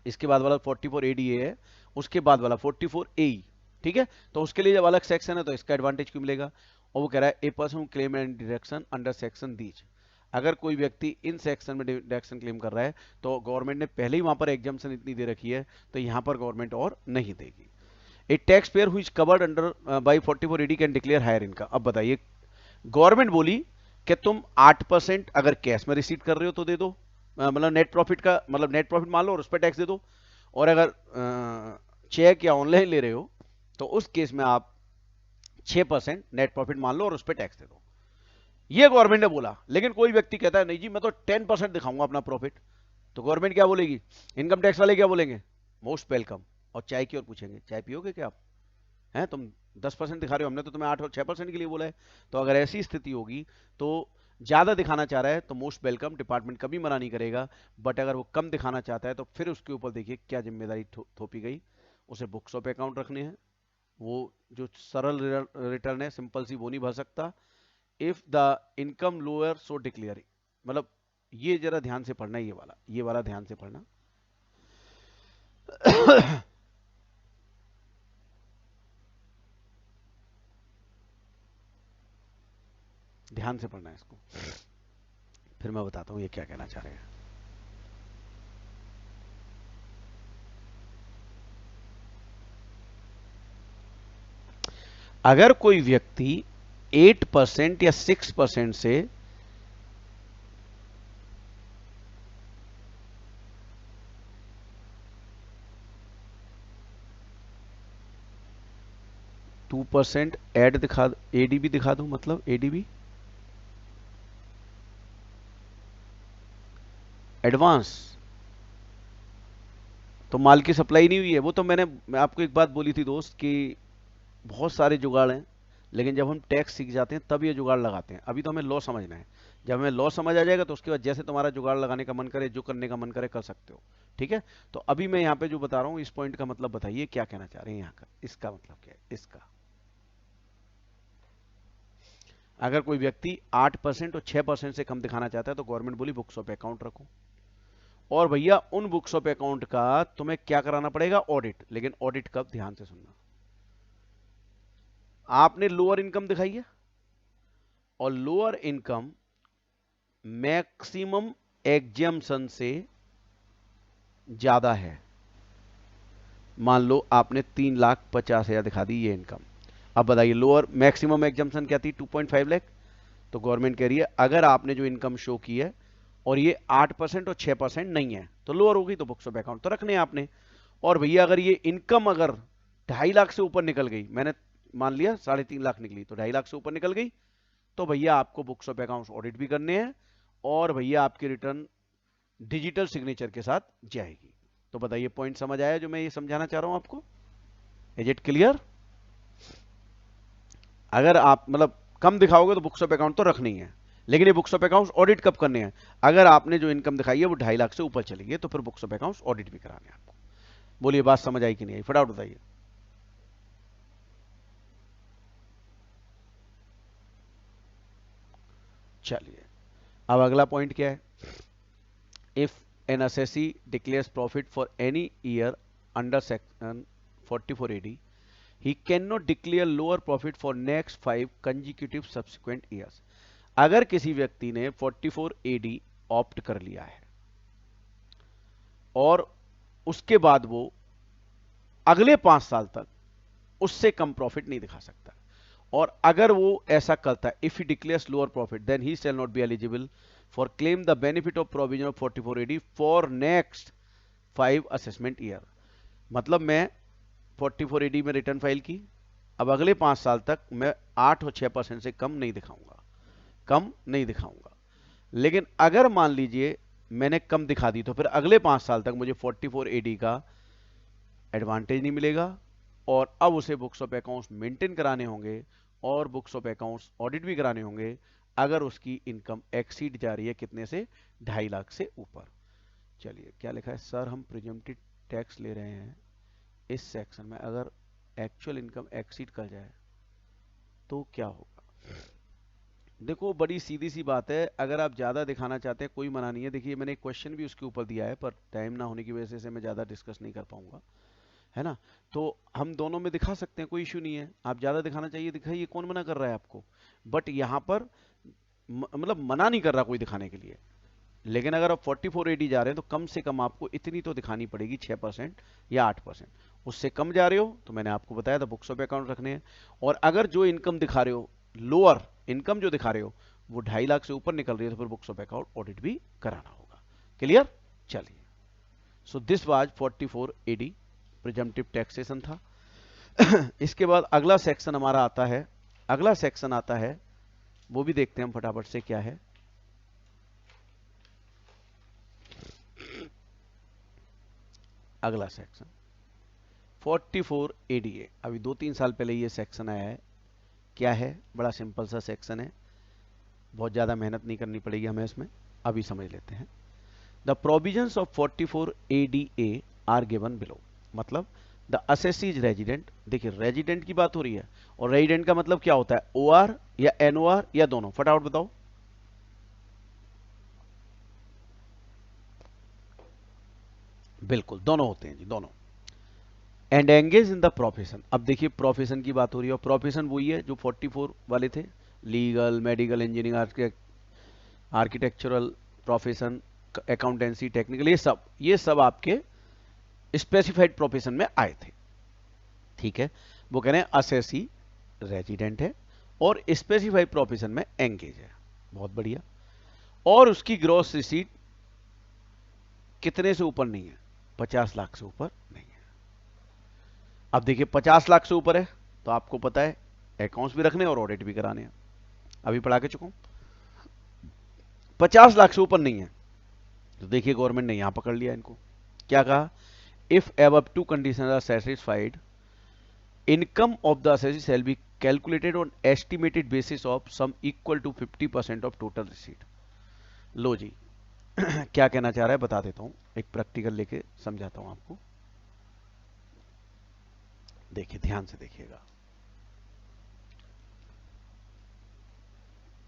इसके बाद वाला 44ADA है, उसके बाद वाला 44AE, ठीक है। तो उसके लिए जब अलग सेक्शन है तो इसका एडवांटेज क्यों मिलेगा। और वो कह रहा है a person claim and deduction under section these, अगर कोई व्यक्ति इन सेक्शन में डिडक्शन क्लेम कर रहा है तो गवर्नमेंट ने पहले ही वहां पर एग्जाम्पशन इतनी दे रखी है, तो यहां पर गवर्नमेंट और नहीं देगी। ए टैक्स पेयर हुई covered under by 44AD can declare higher income. अब बताइए गवर्नमेंट बोली कि तुम 8% अगर कैश में रिसीट कर रहे हो तो दे दो, मतलब नेट प्रॉफिट का, मतलब नेट प्रॉफिट मान लो और उस पर टैक्स दे दो, और अगर चेक या ऑनलाइन ले रहे हो तो उस केस में आप 6% नेट प्रॉफिट मान लो और उस पर टैक्स दे दो। ये गवर्नमेंट ने बोला। लेकिन कोई व्यक्ति कहता है नहीं जी मैं तो 10% दिखाऊंगा अपना प्रॉफिट, तो गवर्नमेंट क्या बोलेगी? इनकम टैक्स वाले क्या बोलेंगे? Most welcome. और चाय की ओर पूछेंगे चाय पियोगे क्या आप? हैं तुम 10% दिखा रहे हो, हमने तो तुम्हें 8 और 6% के लिए बोला है। तो अगर ऐसी स्थिति होगी तो ज्यादा दिखाना चाह रहा है तो मोस्ट वेलकम, डिपार्टमेंट कभी मना नहीं करेगा। बट अगर वो कम दिखाना चाहता है तो फिर उसके ऊपर देखिए क्या जिम्मेदारी थोपी गई। उसे बुक्स ऑफ अकाउंट रखने हैं, वो जो सरल रिटर्न है सिंपल सी वो नहीं भर सकता। If the income lower so declare, मतलब ये जरा ध्यान से पढ़ना, ये वाला ध्यान से पढ़ना। ध्यान से पढ़ना है इसको, फिर मैं बताता हूं ये क्या कहना चाह रहे हैं। अगर कोई व्यक्ति 8% या 6% से 2% एड दिखा, एडीबी दिखा दूं, मतलब एडीबी एडवांस, तो माल की सप्लाई नहीं हुई है। वो तो मैं आपको एक बात बोली थी दोस्त कि बहुत सारे जुगाड़ हैं, लेकिन जब हम टैक्स सीख जाते हैं तब ये जुगाड़ लगाते हैं। अभी तो हमें लॉ समझना है। जब हमें लॉ समझ आ जाएगा तो उसके बाद जैसे तुम्हारा जुगाड़ लगाने का मन करे, जो करने का मन करे कर सकते हो। ठीक है, तो अभी मैं यहाँ पे जो बता रहा हूँ इस पॉइंट का मतलब बताइए क्या कहना चाह रहे हैं यहाँ का, इसका मतलब क्या है इसका। अगर कोई व्यक्ति 8% और 6% से कम दिखाना चाहता है तो गवर्नमेंट बोली बुक्स ऑफ अकाउंट रखो। और भैया उन बुक्स ऑफ अकाउंट का तुम्हें क्या कराना पड़ेगा? ऑडिट। लेकिन ऑडिट कब? ध्यान से सुनना। आपने लोअर इनकम दिखाई है और लोअर इनकम मैक्सिमम एग्जम्पशन से ज्यादा है। मान लो आपने 3,50,000 दिखा दी ये इनकम। अब बताइए लोअर मैक्सिमम एग्जम्पशन क्या थी? 2.5 लाख। तो गवर्नमेंट कह रही है अगर आपने जो इनकम शो की है और ये 8% और 6% नहीं है तो लोअर होगी, तो बुक्स ऑफ अकाउंट तो रखने हैं आपने। और भैया अगर ये इनकम अगर 2.5 लाख से ऊपर निकल गई, मैंने मान लिया 3.5 लाख निकली, तो 2.5 लाख से ऊपर निकल गई तो भैया आपको बुक्स ऑफ अकाउंट्स ऑडिट भी करने हैं और भैया आपकी रिटर्न डिजिटल सिग्नेचर के साथ जाएगी। तो बताइए पॉइंट समझ आया जो मैं ये समझाना चाह रहा हूं आपको? Is it clear? अगर आप मतलब कम दिखाओगे तो बुक्स ऑफ अकाउंट तो रखनी है, लेकिन ये बुक्स ऑफ अकाउंट्स ऑडिट कब करने हैं? अगर आपने जो इनकम दिखाई है वो 2.5 लाख से ऊपर चली गई तो फिर बुक्स ऑफ अकाउंट्स ऑडिट भी कराने हैं आपको। बोलिए बात समझ आई कि नहीं आई? फटाफट बताइए। चलिए अब अगला पॉइंट क्या है? If an assessee declares profit for any year under section 44AD, he cannot declare lower profit for next 5 consecutive subsequent years। अगर किसी व्यक्ति ने 44AD ऑप्ट कर लिया है और उसके बाद वो अगले 5 साल तक उससे कम प्रॉफिट नहीं दिखा सकता, और अगर वो ऐसा करता है, if he declares lower profit then he shall not be eligible for claim the benefit of provision of 44AD for next 5 assessment year. मतलब मैं 44AD में रिटर्न फाइल की, अब अगले 5 साल तक मैं 8 और 6% से कम नहीं दिखाऊंगा, कम नहीं दिखाऊंगा। लेकिन अगर मान लीजिए मैंने कम दिखा दी तो फिर अगले 5 साल तक मुझे 44AD का एडवांटेज नहीं मिलेगा और अब उसे बुक्स ऑफ अकाउंट्स मेंटेन कराने होंगे और बुक्स ऑफ अकाउंट्स ऑडिट भी कराने होंगे अगर उसकी इनकम एक्सीड जा रही है कितने से? 2.5 लाख से ऊपर। चलिए क्या लिखा है सर, हम प्रिजम्प्टिव टैक्स ले रहे हैं इस सेक्शन में, अगर एक्चुअल इनकम एक्सीड कर जाए तो क्या होगा? देखो बड़ी सीधी सी बात है, अगर आप ज्यादा दिखाना चाहते हैं कोई मना नहीं है। देखिए मैंने एक क्वेश्चन भी उसके ऊपर दिया है पर टाइम ना होने की वजह से मैं ज्यादा डिस्कस नहीं कर पाऊंगा, है ना? तो हम दोनों में दिखा सकते हैं, कोई इशू नहीं है। आप ज्यादा दिखाना चाहिए दिखाइए, कौन मना कर रहा है आपको? बट यहाँ पर मतलब मना नहीं कर रहा कोई दिखाने के लिए। लेकिन अगर आप 44AD जा रहे हैं तो कम से कम आपको इतनी तो दिखानी पड़ेगी, 6% या 8%। उससे कम जा रहे हो तो मैंने आपको बताया था बुक्स ऑफ अकाउंट रखने हैं। और अगर जो इनकम दिखा रहे हो, लोअर इनकम जो दिखा रहे हो वो 2.5 लाख से ऊपर निकल रही है तो फिर बुक्स ऑफ अकाउंट ऑडिट भी कराना होगा। क्लियर? चलिए, so this was 44AD presumptive taxation था। इसके बाद अगला सेक्शन हमारा आता है, अगला सेक्शन आता है, वो भी देखते हैं हम फटाफट से क्या है। अगला सेक्शन 44 ADA, अभी 2-3 साल पहले ये सेक्शन आया है। क्या है? बड़ा सिंपल सा सेक्शन है, बहुत ज़्यादा मेहनत नहीं करनी पड़ेगी हमें इसमें, अभी समझ लेते हैं। The provisions of 44 ADA are given below, मतलब द असेसी इज रेजिडेंट। देखिए रेजिडेंट की बात हो रही है, और रेजिडेंट का मतलब क्या होता है? OR या NOR या दोनों? फटाफट बताओ। बिल्कुल दोनों होते हैं जी, दोनों। And engage in the profession, अब देखिए प्रोफेशन की बात हो रही है, और प्रोफेशन वही है जो 44 वाले थे, legal, medical, engineering, architectural profession, accountancy, technical, ये सब आपके स्पेसिफाइड प्रोफेशन में आए थे। ठीक है, वो कह रहे हैं असेसी रेजिडेंट है और स्पेसिफाइड प्रोफेशन में एंगेज है। बहुत बढ़िया। और उसकी ग्रॉस रिसीट कितने से ऊपर नहीं है? 50 लाख से ऊपर नहीं है। अब देखिए 50 लाख से ऊपर है तो आपको पता है अकाउंट्स भी रखने और ऑडिट भी कराने हैं, अभी पढ़ा के चुका हूं। 50 लाख से ऊपर नहीं है तो देखिए गवर्नमेंट ने यहां पकड़ लिया इनको। क्या कहा? If above two conditions are satisfied, income of the assessee shall be calculated on estimated basis of sum equal to 50% of total receipt. लो जी क्या कहना चाह रहा है बता देता हूं, एक प्रैक्टिकल लेके समझाता हूं आपको। देखिए ध्यान से देखिएगा।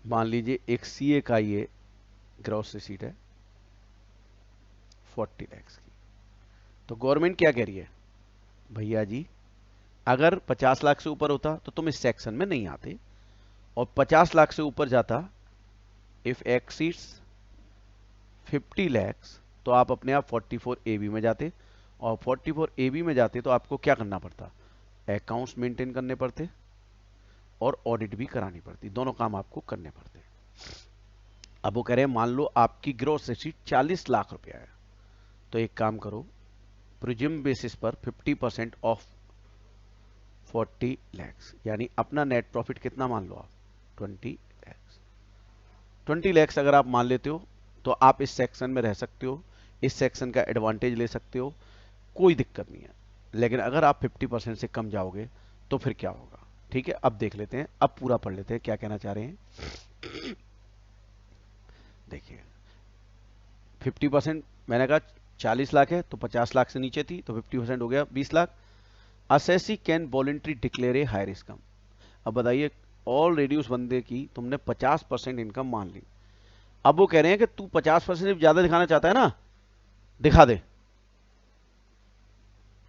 मान लीजिए एक CA का ये ग्रॉस रिसीट है 40 लैक्स की, तो गवर्नमेंट क्या कह रही है? भैया जी अगर 50 लाख से ऊपर होता तो तुम इस सेक्शन में नहीं आते, और 50 लाख से ऊपर जाता, इफ एक्सीड्स 50 लैक्स, तो आप अपने आप 44 AB में जाते, और 44 AB में जाते तो आपको क्या करना पड़ता? अकाउंट्स मेंटेन करने पड़ते और ऑडिट भी करानी पड़ती, दोनों काम आपको करने पड़ते। अब वो कह रहे हैं मान लो आपकी ग्रॉस रिसीट 40 लाख रुपया है, तो एक काम करो, प्रिज्यूम बेसिस पर 50% ऑफ 40 लैक्स, यानी अपना नेट प्रॉफिट कितना मान लो आप? 20 लैक्स। 20 लैक्स अगर आप मान लेते हो तो आप इस सेक्शन में रह सकते हो, इस सेक्शन का एडवांटेज ले सकते हो, कोई दिक्कत नहीं है। लेकिन अगर आप 50% से कम जाओगे तो फिर क्या होगा? ठीक है, अब देख लेते हैं, अब पूरा पढ़ लेते हैं क्या कहना चाह रहे हैं। देखिए 50%, मैंने कहा 40 लाख है तो 50 लाख से नीचे थी तो 50% हो गया 20 lakh. Assessee can voluntary declare A high risk. अब बताइए ऑलरेडी उस बंदे की तुमने 50% इनकम मान ली, अब वो कह रहे हैं कि तू 50% ज्यादा दिखाना चाहता है ना, दिखा दे।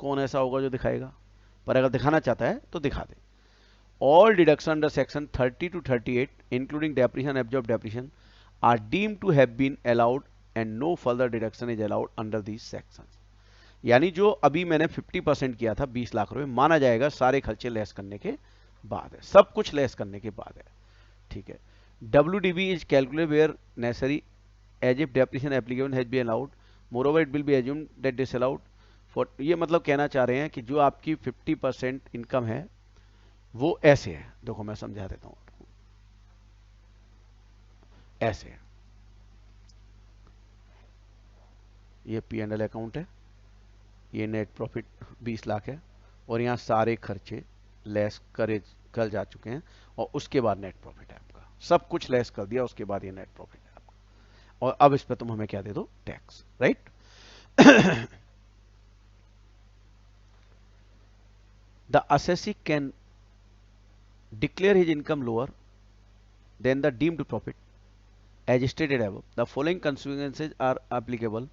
कौन ऐसा होगा जो दिखाएगा? पर अगर दिखाना चाहता है तो दिखा दे। All deduction under section 30 to 38 including depreciation, absorb depreciation are deemed to have been allowed and no further deduction is allowed under these sections. यानी जो अभी मैंने 50% किया था 20 लाख रुपए, माना जाएगा सारे खर्चे लेस करने के बाद है, सब कुछ लेस करने के बाद है। ठीक है, WDB is calculate where necessary as if depreciation applicable has been allowed, moreover it will be assumed that disallowed for. ये मतलब कहना चाह रहे हैं कि जो आपकी 50% इनकम है वो ऐसे है, देखो मैं समझा देता हूं आपको, ऐसे है। ये P&L अकाउंट है, ये नेट प्रॉफिट 20 लाख है, और यहाँ सारे खर्चे लेस करे कर जा चुके हैं, और उसके बाद नेट प्रॉफिट है आपका, सब कुछ लेस कर दिया, उसके बाद ये नेट प्रॉफिट है आपका। और अब इस पर तुम हमें क्या दे दो? Tax, right. The assessee can declare his income lower than the deemed profit as stated above. The following consequences are applicable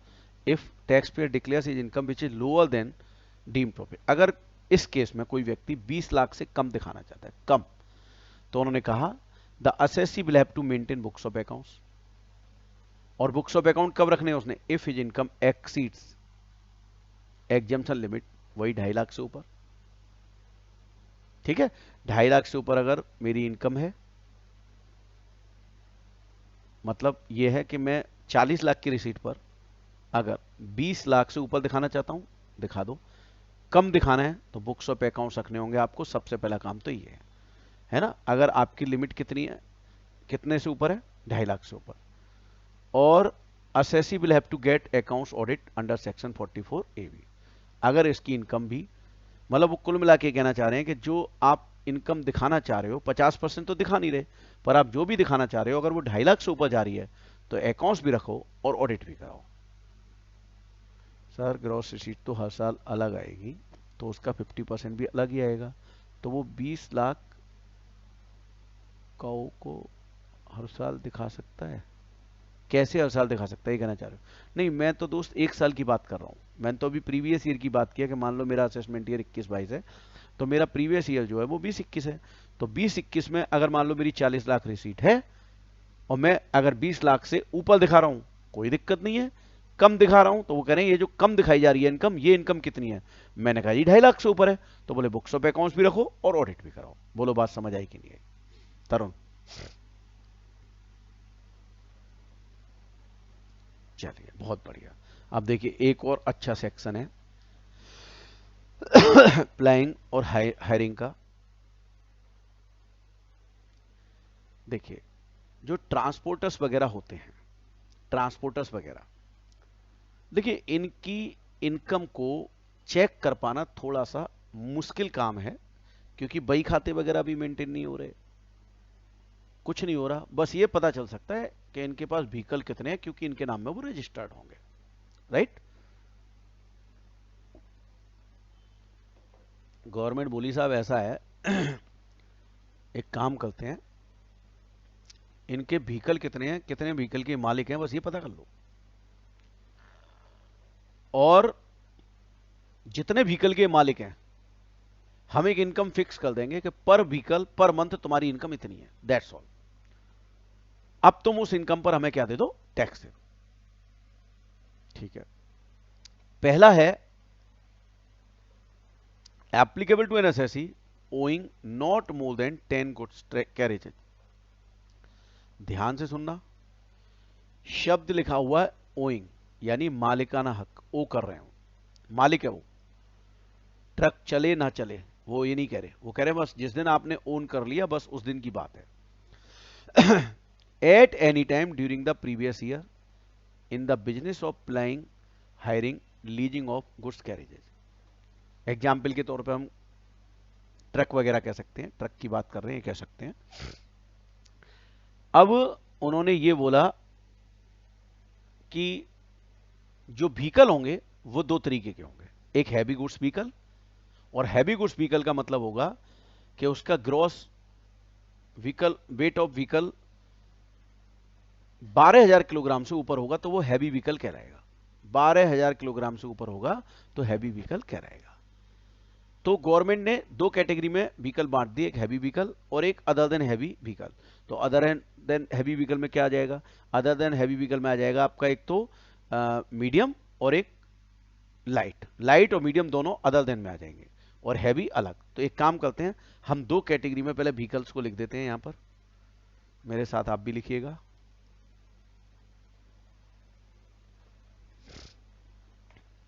if taxpayer declares his income which is lower than deemed profit. अगर इस case में कोई व्यक्ति 20 लाख से कम दिखाना चाहता है, कम, तो उन्होंने कहा the assessee will have to maintain books of accounts. और बुक्स ऑफ अकाउंट कब रखने हैं उसने? If his income exceeds exemption limit, वही 2.5 लाख से ऊपर। ठीक है, 2.5 लाख से ऊपर अगर मेरी इनकम है, मतलब यह है कि मैं 40 लाख की रिसीट पर अगर 20 लाख से ऊपर दिखाना चाहता हूं, दिखा दो। कम दिखाना है तो बुक्स ऑफ अकाउंट्स रखने होंगे आपको, सबसे पहला काम तो ये है ना। अगर आपकी लिमिट कितनी है, कितने से ऊपर है, 2.5 लाख से ऊपर, और assessee will have to get accounts audit under section 44 AB। अगर इसकी इनकम भी, मतलब वो कुल मिला के कहना चाह रहे हैं कि जो आप इनकम दिखाना चाह रहे हो 50% तो दिखा नहीं रहे, पर आप जो भी दिखाना चाह रहे हो अगर वो 2.5 लाख से ऊपर जा रही है तो अकाउंट्स भी रखो और ऑडिट भी कराओ। सर ग्रॉस रिसीट तो हर साल अलग आएगी, तो उसका 50% भी अलग ही आएगा, तो वो 20 लाख को हर साल दिखा सकता है? कैसे हर साल दिखा सकता है, ये कहना चाह रहे हो? नहीं, मैं तो दोस्त 1 साल की बात कर रहा हूँ। मैंने तो अभी प्रीवियस ईयर की बात किया कि मान लो मेरा असेसमेंट ईयर 21-22 है, तो मेरा प्रीवियस ईयर जो है वो 20-21 है। तो 20-21 में अगर मान लो मेरी 40 लाख रिसीट है और मैं अगर 20 लाख से ऊपर दिखा रहा हूं, कोई दिक्कत नहीं है। कम दिखा रहा हूं तो वो कह रहे हैं ये जो कम दिखाई जा रही है इनकम, ये इनकम कितनी है? मैंने कहा जी 2.5 लाख से ऊपर है। तो बोले बुक्स ऑफ अकाउंट्स भी रखो और ऑडिट भी कराओ। बोलो बात समझ आई कि नहीं आई? तरुण, चलिए बहुत बढ़िया। अब देखिए एक और अच्छा सेक्शन है प्लाइंग और हायरिंग का। देखिए जो ट्रांसपोर्टर्स वगैरह होते हैं, ट्रांसपोर्टर्स वगैरह, देखिए इनकी इनकम को चेक कर पाना थोड़ा सा मुश्किल काम है, क्योंकि बही खाते वगैरह भी मेंटेन नहीं हो रहे, कुछ नहीं हो रहा। बस ये पता चल सकता है कि इनके पास व्हीकल कितने हैं, क्योंकि इनके नाम में वो रजिस्टर्ड होंगे, राइट। गवर्नमेंट बोली साहब ऐसा है एक काम करते हैं, इनके व्हीकल कितने हैं, कितने व्हीकल के मालिक हैं, बस ये पता कर लो, और जितने व्हीकल के मालिक हैं हम एक इनकम फिक्स कर देंगे कि पर व्हीकल पर मंथ तुम्हारी इनकम इतनी है, दैट्स ऑल। अब तुम उस इनकम पर हमें क्या दे दो, टैक्स दे दो, ठीक है। पहला है applicable to an assessee owning not more than 10 goods carriages. ध्यान से सुनना, शब्द लिखा हुआ है ओइंग, यानी मालिकाना हक, ओ कर रहे हो, मालिक है वो। ट्रक चले ना चले वो ये नहीं कह रहे, वो कह रहे बस जिस दिन आपने ओन कर लिया बस उस दिन की बात है। At any time during the previous year in the business of plying, hiring, leasing of goods carriages. Example के तौर पे हम ट्रक वगैरह कह सकते हैं, ट्रक की बात कर रहे हैं, कह सकते हैं। अब उन्होंने ये बोला कि जो व्हीकल होंगे वो 2 तरीके के होंगे, एक हैवी गुड्स व्हीकल, और हैवी गुड्स व्हीकल का मतलब होगा कि उसका gross vehicle weight of vehicle 12,000 kilogram से ऊपर होगा तो वो हैवी व्हीकल कहलाएगा। 12,000 किलोग्राम से ऊपर होगा तो हैवी व्हीकल कहलाएगा। तो गवर्नमेंट ने 2 कैटेगरी में व्हीकल बांट दिए, एक हैवी व्हीकल और एक अदर देन हैवी व्हीकल। तो अदर देन हैवी व्हीकल में क्या आ जाएगा? अदर देन हैवी व्हीकल में आ जाएगा आपका एक तो मीडियम और एक लाइट। लाइट और मीडियम दोनों अदर देन में आ जाएंगे और हैवी अलग। तो एक काम करते हैं, हम 2 कैटेगरी में पहले व्हीकल्स को लिख देते हैं। यहां पर मेरे साथ आप भी लिखिएगा,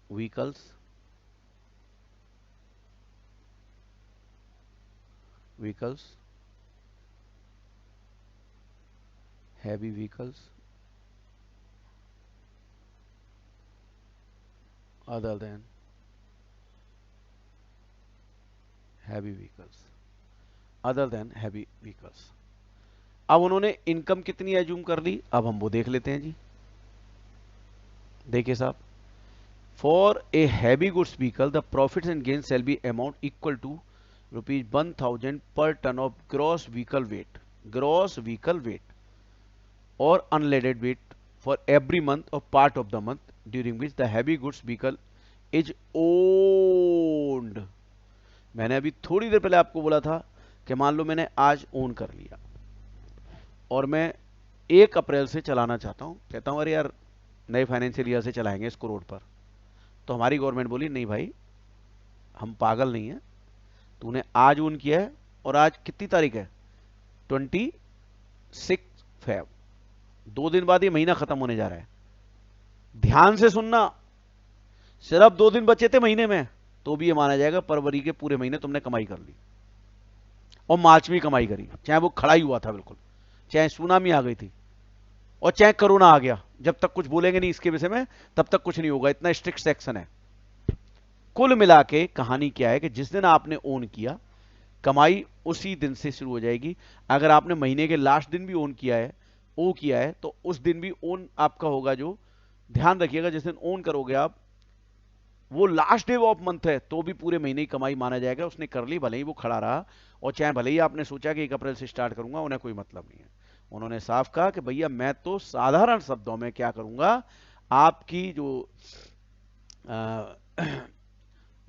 vehicles, vehicles, heavy vehicles, other than heavy vehicles, other than heavy vehicles. अब उन्होंने इनकम कितनी एज्यूम कर ली, अब हम वो देख लेते हैं जी। देखिए साहब, for a heavy goods vehicle the profits and gain shall be amount equal to ₹1,000 per ton of gross vehicle weight, gross vehicle weight और unladen weight for every month और part of the month during which the heavy goods vehicle is owned. मैंने अभी थोड़ी देर पहले आपको बोला था कि मान लो मैंने आज ओन कर लिया और मैं 1 अप्रैल से चलाना चाहता हूं, कहता हूं अरे यार नए फाइनेंशियल ईयर से चलाएंगे इसको रोड पर। तो हमारी गवर्नमेंट बोली नहीं भाई, हम पागल नहीं है, तूने आज ओन किया है और आज कितनी तारीख है, 26 फेब, 2 दिन बाद ये महीना खत्म होने जा रहा है। ध्यान से सुनना, सिर्फ 2 दिन बचे थे महीने में, तो भी ये माना जाएगा फरवरी के पूरे महीने तुमने कमाई कर ली, और मार्च में कमाई करी, चाहे वो खड़ा ही हुआ था बिल्कुल, चाहे सुनामी आ गई थी, और चाहे कोरोना आ गया। जब तक कुछ बोलेंगे नहीं इसके विषय में तब तक कुछ नहीं होगा, इतना स्ट्रिक्ट सेक्शन है। कुल मिला के कहानी क्या है कि जिस दिन आपने ओन किया, कमाई उसी दिन से शुरू हो जाएगी। अगर आपने महीने के लास्ट दिन भी ओन किया है, ओ किया है, तो उस दिन भी ओन आपका होगा। जो ध्यान रखिएगा, जिस दिन ओन करोगे आप, वो लास्ट डे ऑफ मंथ है, तो भी पूरे महीने की कमाई माना जाएगा। उसने कर ली, भले ही वो खड़ा रहा, और चाहे भले ही आपने सोचा कि 1 अप्रैल से स्टार्ट करूंगा, उन्हें कोई मतलब नहीं है। उन्होंने साफ कहा कि भैया मैं तो साधारण शब्दों में क्या करूंगा, आपकी जो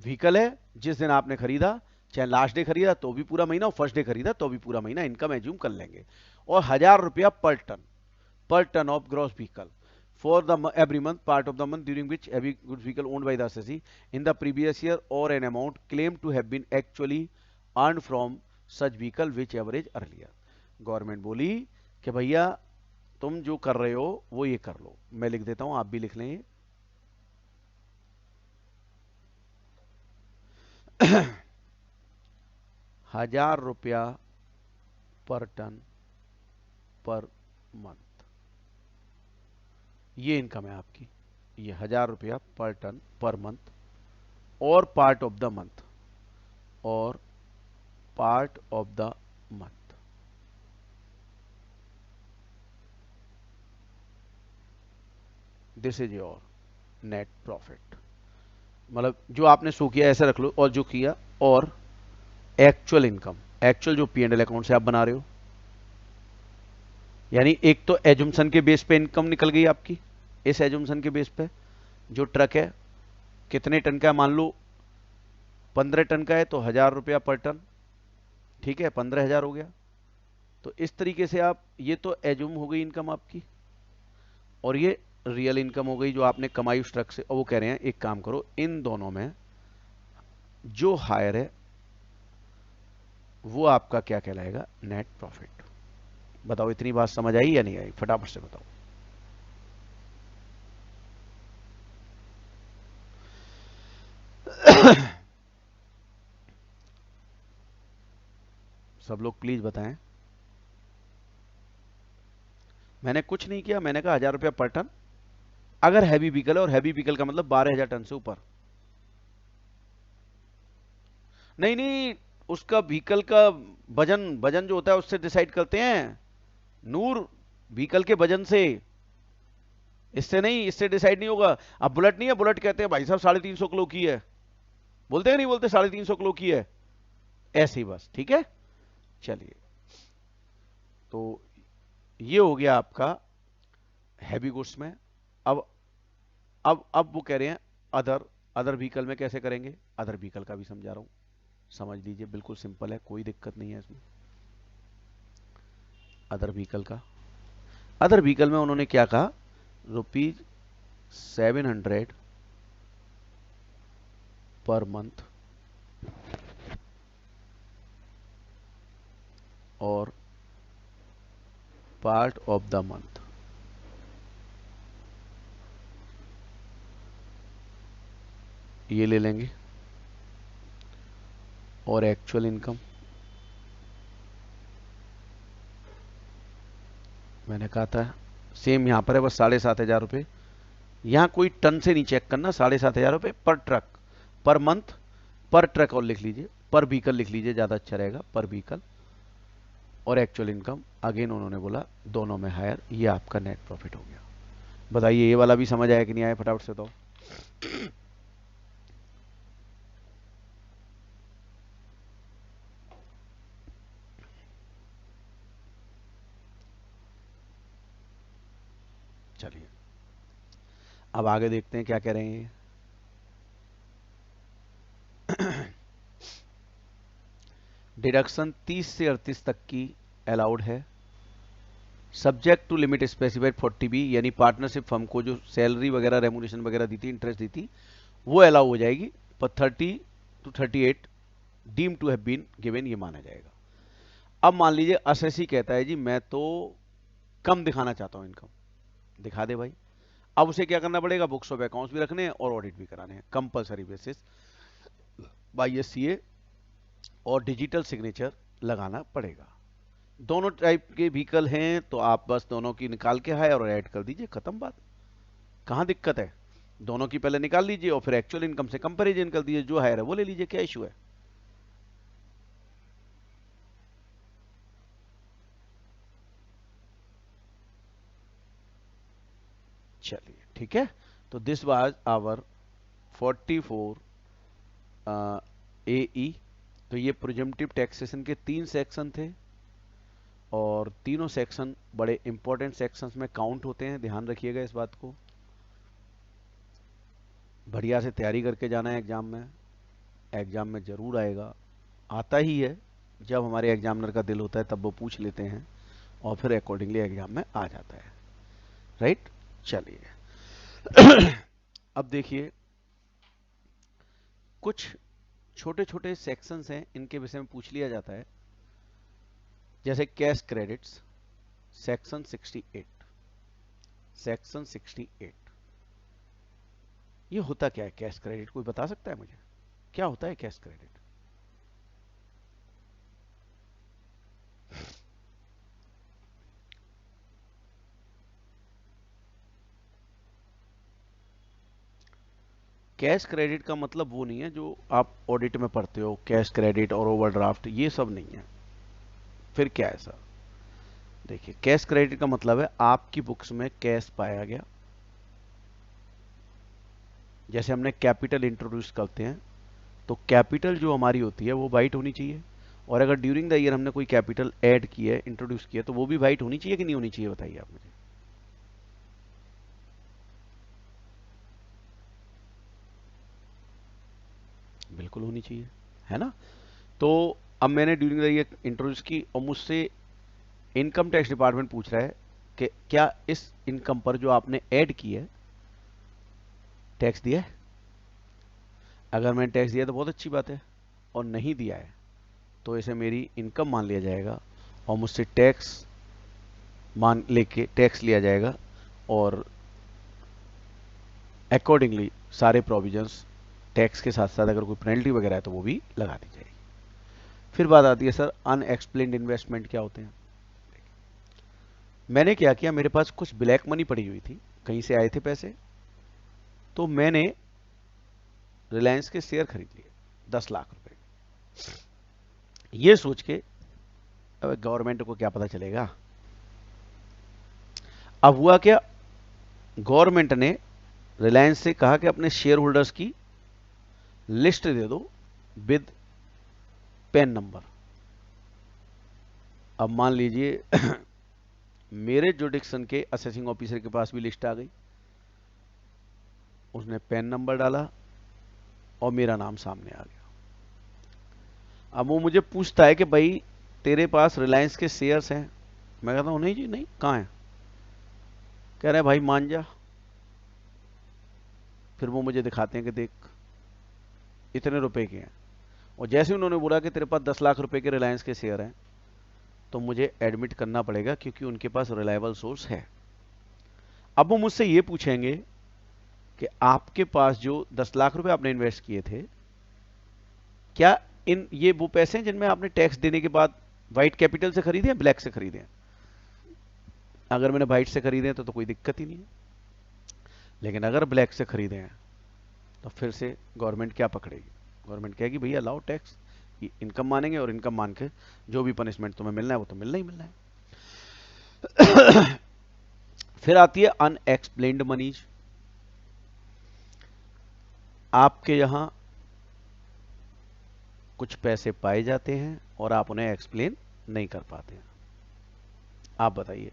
व्हीकल है, जिस दिन आपने खरीदा, चाहे लास्ट डे खरीदा तो भी पूरा महीना, और फर्स्ट डे खरीदा तो भी पूरा महीना, इनकम एज्यूम कर लेंगे। और 1,000 रुपया पर ton of gross vehicle for the every month part of the month during which every goods vehicle owned by the assessee in the previous year or an amount claimed to have been actually earned from such vehicle which average earlier। Government बोली कि भैया तुम जो कर रहे हो वो ये कर लो। मैं लिख देता हूं, आप भी लिख लें। 1,000 रुपया पर टन पर मंथ, ये इनकम है आपकी। ये 1,000 रुपया पर टन पर मंथ, और पार्ट ऑफ द मंथ, और part of the month. This is your net profit. मतलब जो आपने शो किया ऐसे रख लो, और जो किया, और एक्चुअल इनकम, एक्चुअल जो P&L अकाउंट से आप बना रहे हो। यानी एक तो एजुम्सन के बेस पे इनकम निकल गई आपकी। इस एजुम्सन के बेस पे जो ट्रक है कितने टन का है, मान लो 15 टन का है, तो 1,000 रुपया पर टन, ठीक है, 15,000 हो गया। तो इस तरीके से आप, ये तो एजुम हो गई इनकम आपकी, और ये रियल इनकम हो गई जो आपने कमाई उस ट्रक से। और वो कह रहे हैं एक काम करो, इन दोनों में जो हायर है वो आपका क्या कहलाएगा, नेट प्रॉफिट। बताओ इतनी बात समझ आई या नहीं आई, फटाफट से बताओ। सब लोग प्लीज बताएं। मैंने कुछ नहीं किया, मैंने कहा 1,000 रुपया पर टन अगर हैवी व्हीकल है, और हैवी व्हीकल का मतलब 12,000 टन से ऊपर। नहीं नहीं, उसका व्हीकल का वजन, वजन जो होता है उससे डिसाइड करते हैं नूर, व्हीकल के वजन से, इससे नहीं, इससे डिसाइड नहीं होगा। अब बुलेट नहीं है, बुलेट कहते हैं भाई साहब 350 किलो की है, बोलते हैं नहीं बोलते, 350 किलो की है, ऐसे ही बस, ठीक है। चलिए, तो ये हो गया आपका हैवी गुड्स में। अब अब वो कह रहे हैं अदर, अदर व्हीकल में कैसे करेंगे, अदर व्हीकल का भी समझा रहा हूं, समझ लीजिए, बिल्कुल सिंपल है, कोई दिक्कत नहीं है इसमें। अदर व्हीकल का, अदर व्हीकल में उन्होंने क्या कहा, ₹700 पर मंथ, और पार्ट ऑफ द मंथ। ये ले लेंगे, और एक्चुअल इनकम मैंने कहा था सेम यहां पर है, बस 7,500 रुपये। यहां कोई टन से नहीं चेक करना, 7,500 रुपये पर ट्रक पर मंथ, पर ट्रक, और लिख लीजिए पर व्हीकल लिख लीजिए, ज्यादा अच्छा रहेगा, पर व्हीकल, और एक्चुअल इनकम अगेन उन्होंने बोला दोनों में हायर। ये आपका नेट प्रॉफिट हो गया। बताइए ये वाला भी समझ आया कि नहीं आया, फटाफट से बताओ। चलिए अब आगे देखते हैं क्या कह रहे हैं। डिडक्शन 30 से 38 तक की अलाउड है, subject to limit specified 40B, यानी पार्टनरशिप फर्म को जो सैलरी वगैरह, रेमुनेशन वगैरह दी थी, इंटरेस्ट दी थी, वो अलाउ हो जाएगी। पर 30 to 38 deem to have been given, ये माना जाएगा। अब मान लीजिए असेसी कहता है जी मैं तो कम दिखाना चाहता हूं इनकम, दिखा दे भाई। अब उसे क्या करना पड़ेगा, बुक्स ऑफ अकाउंट्स भी रखने हैं और ऑडिट भी कराने हैं, कंपलसरी बेसिस। YSCA और डिजिटल सिग्नेचर लगाना पड़ेगा। दोनों टाइप के व्हीकल हैं तो आप बस दोनों की निकाल के हायर और ऐड कर दीजिए, खत्म बात। कहाँ दिक्कत है? दोनों की पहले निकाल लीजिए और फिर एक्चुअल इनकम से कंपैरिजन कर दीजिए, जो हायर है वो ले लीजिए, क्या इशू है? चलिए ठीक है। तो दिस वाज आवर 44 AE। तो ये प्रिजम्पटिव टैक्सेशन के 3 सेक्शन थे और तीनों सेक्शन बड़े इंपॉर्टेंट सेक्शंस में काउंट होते हैं, ध्यान रखिएगा इस बात को। बढ़िया से तैयारी करके जाना है एग्जाम में, एग्जाम में जरूर आएगा, आता ही है। जब हमारे एग्जामिनर का दिल होता है तब वो पूछ लेते हैं और फिर अकॉर्डिंगली एग्जाम में आ जाता है, राइट। चलिए अब देखिए कुछ छोटे छोटे सेक्शंस हैं, इनके विषय में पूछ लिया जाता है, जैसे कैश क्रेडिट्स, सेक्शन 68। सेक्शन 68 ये होता क्या है? कैश क्रेडिट कोई बता सकता है मुझे, क्या होता है कैश क्रेडिट? कैश क्रेडिट का मतलब वो नहीं है जो आप ऑडिट में पढ़ते हो, कैश क्रेडिट और ओवरड्राफ्ट, ये सब नहीं है। फिर क्या है सर? देखिए कैश क्रेडिट का मतलब है आपकी बुक्स में कैश पाया गया, जैसे हमने कैपिटल इंट्रोड्यूस करते हैं तो कैपिटल जो हमारी होती है वो वाइट होनी चाहिए, और अगर ड्यूरिंग द ईयर हमने कोई कैपिटल ऐड किया है, इंट्रोड्यूस किया, तो वो भी वाइट होनी चाहिए कि नहीं होनी चाहिए, बताइए आप मुझे। बिल्कुल होनी चाहिए, है ना। तो अब मैंने ड्यूरिंग द ईयर इंट्रोड्यूस की और मुझसे इनकम टैक्स डिपार्टमेंट पूछ रहा है कि क्या इस इनकम पर जो आपने ऐड की है टैक्स दिया है? अगर मैंने टैक्स दिया तो बहुत अच्छी बात है, और नहीं दिया है तो इसे मेरी इनकम मान लिया जाएगा और मुझसे टैक्स मान लेके टैक्स लिया जाएगा, और अकॉर्डिंगली सारे प्रोविजंस टैक्स के साथ साथ अगर कोई पेनल्टी वगैरह है तो वो भी लगा दी जाएगी। फिर बात आती है सर अनएक्सप्लेन्ड इन्वेस्टमेंट क्या होते हैं। मैंने क्या किया, मेरे पास कुछ ब्लैक मनी पड़ी हुई थी, कहीं से आए थे पैसे, तो मैंने रिलायंस के शेयर खरीद लिए 10 लाख रुपए, ये सोच के अब गवर्नमेंट को क्या पता चलेगा। अब हुआ क्या, गवर्नमेंट ने रिलायंस से कहा कि अपने शेयर होल्डर्स की लिस्ट दे दो विद पैन नंबर। अब मान लीजिए मेरे जुडिक्शन के असेसिंग ऑफिसर के पास भी लिस्ट आ गई, उसने पैन नंबर डाला और मेरा नाम सामने आ गया। अब वो मुझे पूछता है कि भाई तेरे पास रिलायंस के शेयर्स हैं? मैं कहता हूँ नहीं जी नहीं, कहाँ हैं? कह रहे हैं भाई मान जा। फिर वो मुझे दिखाते हैं कि देख इतने रुपए के हैं, और जैसे उन्होंने बोला कि तेरे पास 10 लाख रुपए के रिलायंस के शेयर हैं, तो मुझे एडमिट करना पड़ेगा क्योंकि उनके पास रिलायबल सोर्स है। अब वो मुझसे ये पूछेंगे कि आपके पास जो 10 लाख रुपए आपने इन्वेस्ट किए थे, क्या इन ये वो पैसे हैं जिनमें आपने टैक्स देने के बाद व्हाइट कैपिटल से खरीदे हैं, ब्लैक से खरीदे हैं? अगर मैंने व्हाइट से खरीदे हैं तो कोई दिक्कत ही नहीं है, लेकिन अगर ब्लैक से खरीदे हैं तो फिर से गवर्नमेंट क्या पकड़ेगी? गवर्नमेंट कहेगी भैया लाओ टैक्स, इनकम मानेंगे, और इनकम मान के जो भी पनिशमेंट तुम्हें मिलना है वो तो मिलना ही मिलना है। फिर आती है अनएक्सप्लेन्ड मनीज। आपके यहां कुछ पैसे पाए जाते हैं और आप उन्हें एक्सप्लेन नहीं कर पाते हैं। आप बताइए,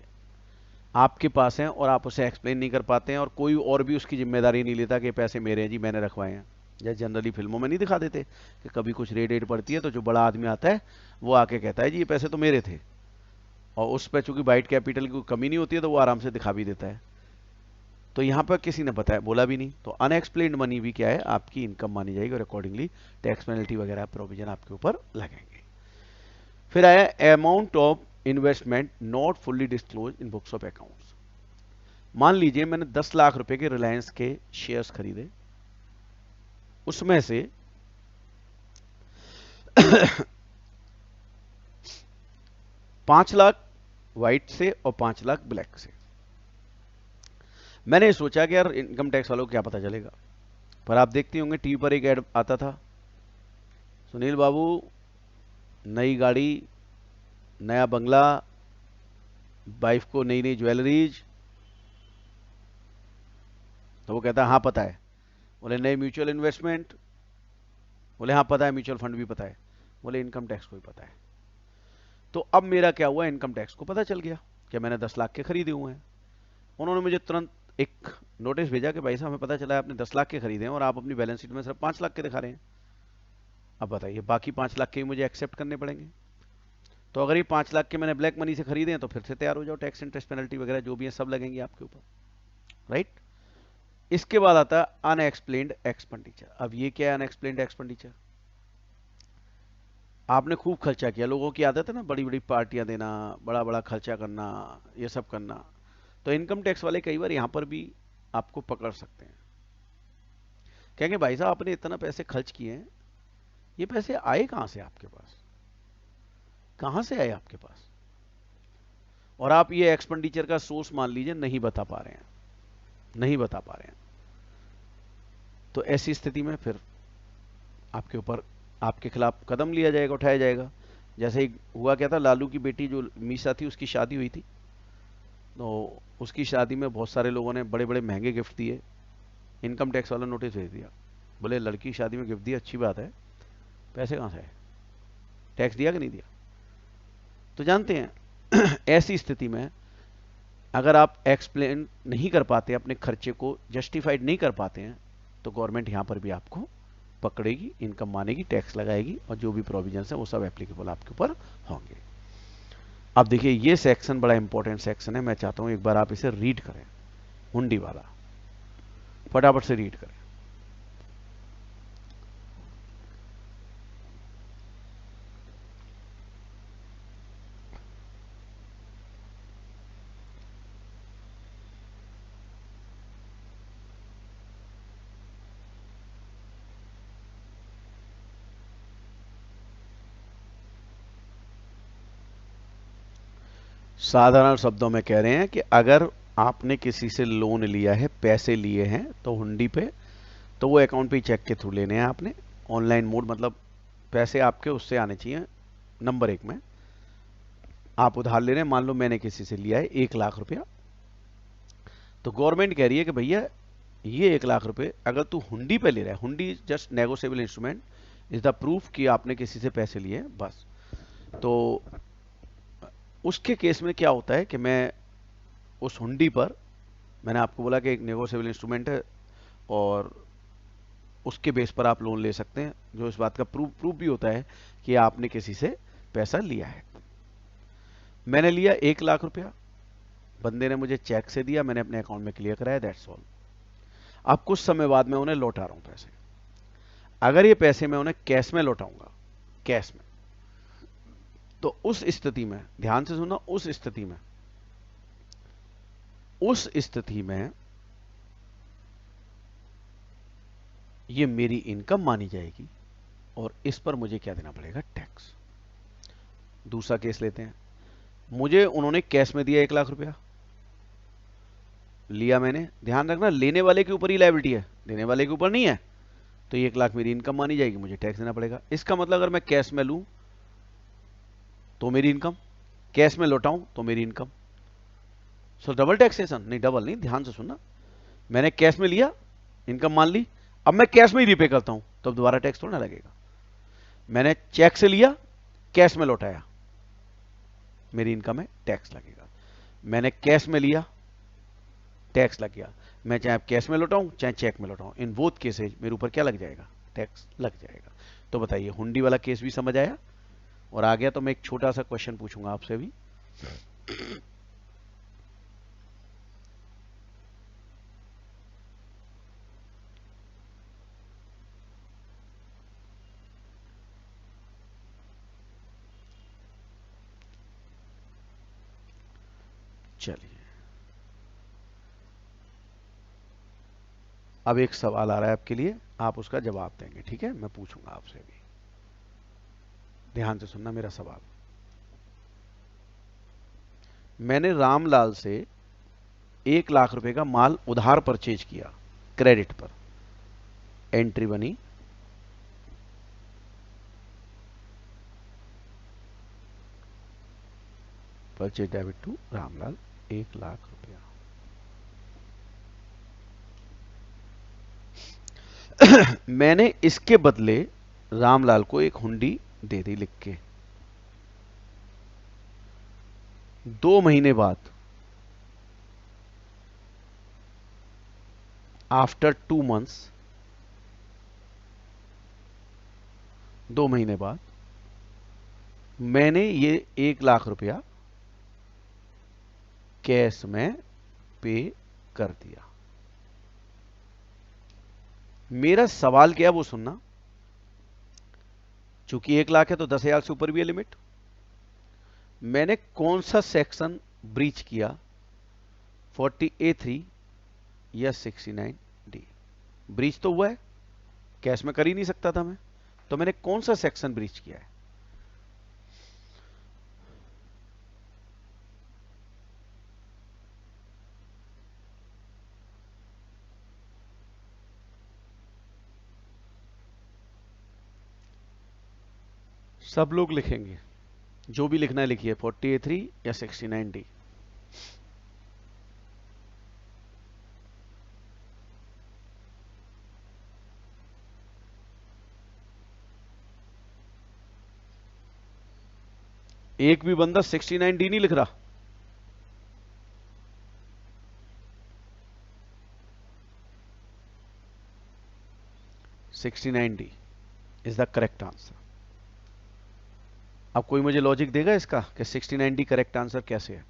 आपके पास हैं और आप उसे एक्सप्लेन नहीं कर पाते हैं, और कोई और भी उसकी जिम्मेदारी नहीं लेता कि पैसे मेरे हैं जी, मैंने रखवाए हैं। जैसे जनरली फिल्मों में नहीं दिखा देते कि कभी कुछ रेड पड़ती है तो जो बड़ा आदमी आता है वो आके कहता है जी ये पैसे तो मेरे थे, और उस पर चूंकि वाइट कैपिटल की कोई कमी नहीं होती है तो वो आराम से दिखा भी देता है। तो यहां पर किसी ने बताया बोला भी नहीं, तो अनएक्सप्लेन्ड मनी भी क्या है, आपकी इनकम मानी जाएगी और अकॉर्डिंगली टैक्स पेनल्टी वगैरह प्रोविजन आपके ऊपर लगेंगे। फिर आया amount of investment not fully disclose in books of accounts. मान लीजिए मैंने 10 लाख रुपए के रिलायंस के शेयर्स खरीदे, उसमें से 5 लाख व्हाइट से और 5 लाख ब्लैक से। मैंने सोचा कि यार इनकम टैक्स वालों को क्या पता चलेगा, पर आप देखते होंगे टीवी पर एक ऐड आता था, सुनील बाबू नई गाड़ी, नया बंगला, वाइफ को नई नई ज्वेलरीज। तो वो कहता है हाँ पता है। बोले नए म्यूचुअल इन्वेस्टमेंट, बोले हाँ पता है, म्यूचुअल फंड भी पता है। बोले इनकम टैक्स को भी पता है। तो अब मेरा क्या हुआ, इनकम टैक्स को पता चल गया कि मैंने 10 लाख के खरीदे हुए हैं। उन्होंने मुझे तुरंत एक नोटिस भेजा कि भाई साहब हमें पता चला है आपने 10 लाख के खरीदे हैं और आप अपनी बैलेंस शीट में सिर्फ 5 लाख के दिखा रहे हैं। अब बताइए बाकी 5 लाख के भी मुझे एक्सेप्ट करने पड़ेंगे। तो अगर ये 5 लाख के मैंने ब्लैक मनी से खरीदे हैं तो फिर से तैयार हो जाओ, टैक्स इंटरेस्ट पेनल्टी वगैरह जो भी है सब लगेंगे आपके ऊपर, राइट। इसके बाद आता है अनएक्सप्लेन्ड एक्सपेंडिचर। अब ये क्या है अनएक्सप्लेन्ड एक्सपेंडिचर? आपने खूब खर्चा किया, लोगों की आदत है ना बड़ी बड़ी पार्टियां देना, बड़ा बड़ा खर्चा करना, ये सब करना। तो इनकम टैक्स वाले कई बार यहां पर भी आपको पकड़ सकते हैं, कहेंगे भाई साहब आपने इतना पैसे खर्च किए हैं, ये पैसे आए कहां से आपके पास, कहां से आए आपके पास? और आप ये एक्सपेंडिचर का सोर्स मान लीजिए नहीं बता पा रहे हैं, नहीं बता पा रहे हैं। तो ऐसी स्थिति में फिर आपके ऊपर, आपके खिलाफ कदम लिया जाएगा, उठाया जाएगा। जैसे एक हुआ क्या था, लालू की बेटी जो मीसा थी उसकी शादी हुई थी, तो उसकी शादी में बहुत सारे लोगों ने बड़े बड़े महंगे गिफ्ट दिए। इनकम टैक्स वाला नोटिस भेज दिया, बोले लड़की की शादी में गिफ्ट दिया अच्छी बात है, पैसे कहाँ से आए, टैक्स दिया कि नहीं दिया? तो जानते हैं ऐसी स्थिति में अगर आप एक्सप्लेन नहीं कर पाते, अपने खर्चे को जस्टिफाइड नहीं कर पाते हैं, तो गवर्नमेंट यहां पर भी आपको पकड़ेगी, इनकम मानेगी, टैक्स लगाएगी और जो भी प्रोविजंस है वो सब एप्लीकेबल आपके ऊपर होंगे। अब देखिए ये सेक्शन बड़ा इंपॉर्टेंट सेक्शन है, मैं चाहता हूं एक बार आप इसे रीड करें, हुंडी वाला, फटाफट से रीड करें। साधारण शब्दों में कह रहे हैं कि अगर आपने किसी से लोन लिया है, पैसे लिए हैं, तो हुंडी पे, तो वो अकाउंट पे ही चेक के थ्रू लेने हैं आपने, ऑनलाइन मोड, मतलब पैसे आपके उससे आने चाहिए नंबर 1 में। आप उधार ले रहे हैं, मान लो मैंने किसी से लिया है 1 लाख रुपया, तो गवर्नमेंट कह रही है कि भैया ये 1 लाख रुपए अगर तू हुंडी पे ले रहा है, हुंडी just negotiable instrument, is the proof कि आपने किसी से पैसे लिए बस। तो उसके केस में क्या होता है कि मैं उस हुंडी पर, मैंने आपको बोला कि एक नेगोशिएबल इंस्ट्रूमेंट है और उसके बेस पर आप लोन ले सकते हैं, जो इस बात का प्रूफ भी होता है कि आपने किसी से पैसा लिया है। मैंने लिया 1 लाख रुपया, बंदे ने मुझे चेक से दिया, मैंने अपने अकाउंट में क्लियर कराया, दैट्स ऑल। अब कुछ समय बाद मैं उन्हें लौटा रहा हूं पैसे। अगर ये पैसे मैं उन्हें कैश में लौटाऊंगा, कैश में, तो उस स्थिति में, ध्यान से सुनना, उस स्थिति में ये मेरी इनकम मानी जाएगी और इस पर मुझे क्या देना पड़ेगा, टैक्स। दूसरा केस लेते हैं, मुझे उन्होंने कैश में दिया 1 लाख रुपया, लिया मैंने, ध्यान रखना लेने वाले के ऊपर ही लायबिलिटी है, देने वाले के ऊपर नहीं है। तो ये 1 लाख मेरी इनकम मानी जाएगी, मुझे टैक्स देना पड़ेगा। इसका मतलब अगर मैं कैश में लूं तो मेरी इनकम, कैश में लौटाऊं तो मेरी इनकम। सो डबल टैक्सेशन नहीं, डबल नहीं, ध्यान से सुनना। मैंने कैश में लिया, इनकम मान ली, अब मैं कैश में ही रीपे करता हूं, तो दोबारा टैक्स थोड़ा ना लगेगा। मैंने चेक से लिया, कैश में लौटाया, मेरी इनकम है, टैक्स लगेगा। मैंने कैश में लिया, टैक्स लग गया। मैं चाहे कैश में लौटाऊं चाहे चेक में लौटाऊं, इन बोथ केसेज मेरे ऊपर क्या लग जाएगा, टैक्स लग जाएगा। तो बताइए हुंडी वाला केस भी समझ आया? और आ गया तो मैं एक छोटा सा क्वेश्चन पूछूंगा आपसे भी। चलिए अब एक सवाल आ रहा है आपके लिए, आप उसका जवाब देंगे, ठीक है? मैं पूछूंगा आपसे भी। ध्यान से सुनना मेरा सवाल। मैंने रामलाल से 1 लाख रुपए का माल उधार परचेज किया क्रेडिट पर। एंट्री बनी purchase debit to Ramlal 1 lakh रुपया। मैंने इसके बदले रामलाल को एक हुंडी दे दी लिख के। 2 महीने बाद, आफ्टर 2 मंथ्स, 2 महीने बाद मैंने ये 1 लाख रुपया कैश में पे कर दिया। मेरा सवाल क्या है वो सुनना। चूंकि 1 लाख है तो 10,000 से ऊपर भी है लिमिट। मैंने कौन सा सेक्शन ब्रीच किया, 40A3 या 69D? ब्रीच तो हुआ है, कैश में कर ही नहीं सकता था मैं, तो मैंने कौन सा सेक्शन ब्रीच किया है? सब लोग लिखेंगे, जो भी लिखना है लिखिए, 40A3 या 69D। एक भी बंदा 69D नहीं लिख रहा। $69 इज द करेक्ट आंसर। अब कोई मुझे लॉजिक देगा इसका कि 69D करेक्ट आंसर कैसे है?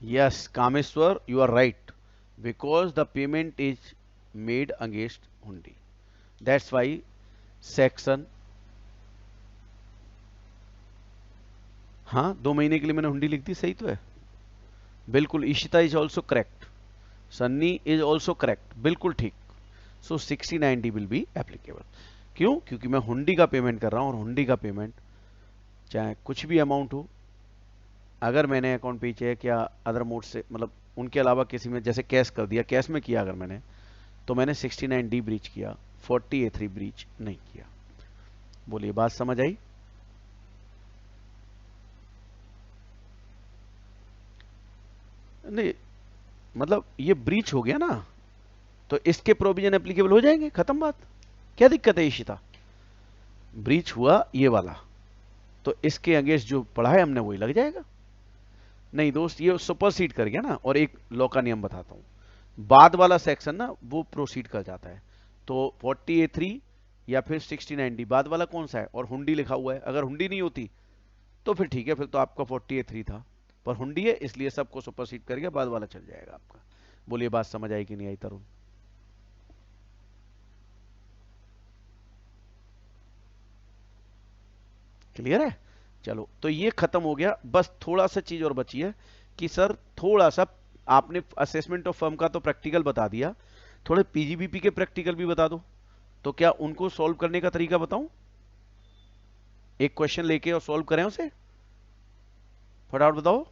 Yes, Kameswar, you are right. Because the payment is made against hundi. That's why section, हाँ 2 महीने के लिए मैंने हुंडी लिख दी, सही तो है बिल्कुल। Ishita is also correct, Sunny is also correct, बिल्कुल ठीक। सो 69D विल बी एप्लीकेबल। क्यों? क्योंकि मैं हुंडी का पेमेंट कर रहा हूं, और हुंडी का पेमेंट चाहे कुछ भी अमाउंट हो, अगर मैंने अकाउंट पे चेक या अदर मोड से, मतलब उनके अलावा किसी में, जैसे कैश कर दिया, कैश में किया अगर मैंने, तो मैंने 69D ब्रीच किया, 40A3 ब्रीच नहीं किया। बोलिए, बात समझ आई? नहीं, मतलब ये ब्रीच हो गया ना, तो इसके प्रोविजन एप्लीकेबल हो जाएंगे, खत्म बात। क्या दिक्कत है इशिता? ब्रीच हुआ ये वाला, तो इसके अगेंस्ट जो पढ़ा है हमने वही लग जाएगा। नहीं दोस्त, ये सुपरसीड कर गया ना। और एक लॉ का नियम बताता हूं, बाद वाला सेक्शन ना वो प्रोसीड कर जाता है। तो 40A3 या फिर 69D, बाद वाला कौन सा है? और हुंडी लिखा हुआ है, अगर हुंडी नहीं होती तो फिर ठीक है, फिर तो आपका 40A3 था, पर हुंडी है इसलिए सबको सुपरसीड कर गया, बाद वाला चल जाएगा आपका। बोलिए, बात समझ आई कि नहीं आई तरुण? क्लियर है? चलो, तो ये खत्म हो गया। बस थोड़ा सा चीज और बची है कि सर थोड़ा सा, आपने असेसमेंट ऑफ फर्म का तो प्रैक्टिकल बता दिया, थोड़े पीजीबीपी के प्रैक्टिकल भी बता दो। तो क्या उनको सॉल्व करने का तरीका बताऊं? एक क्वेश्चन लेके और सॉल्व करें उसे, फटाफट बताओ।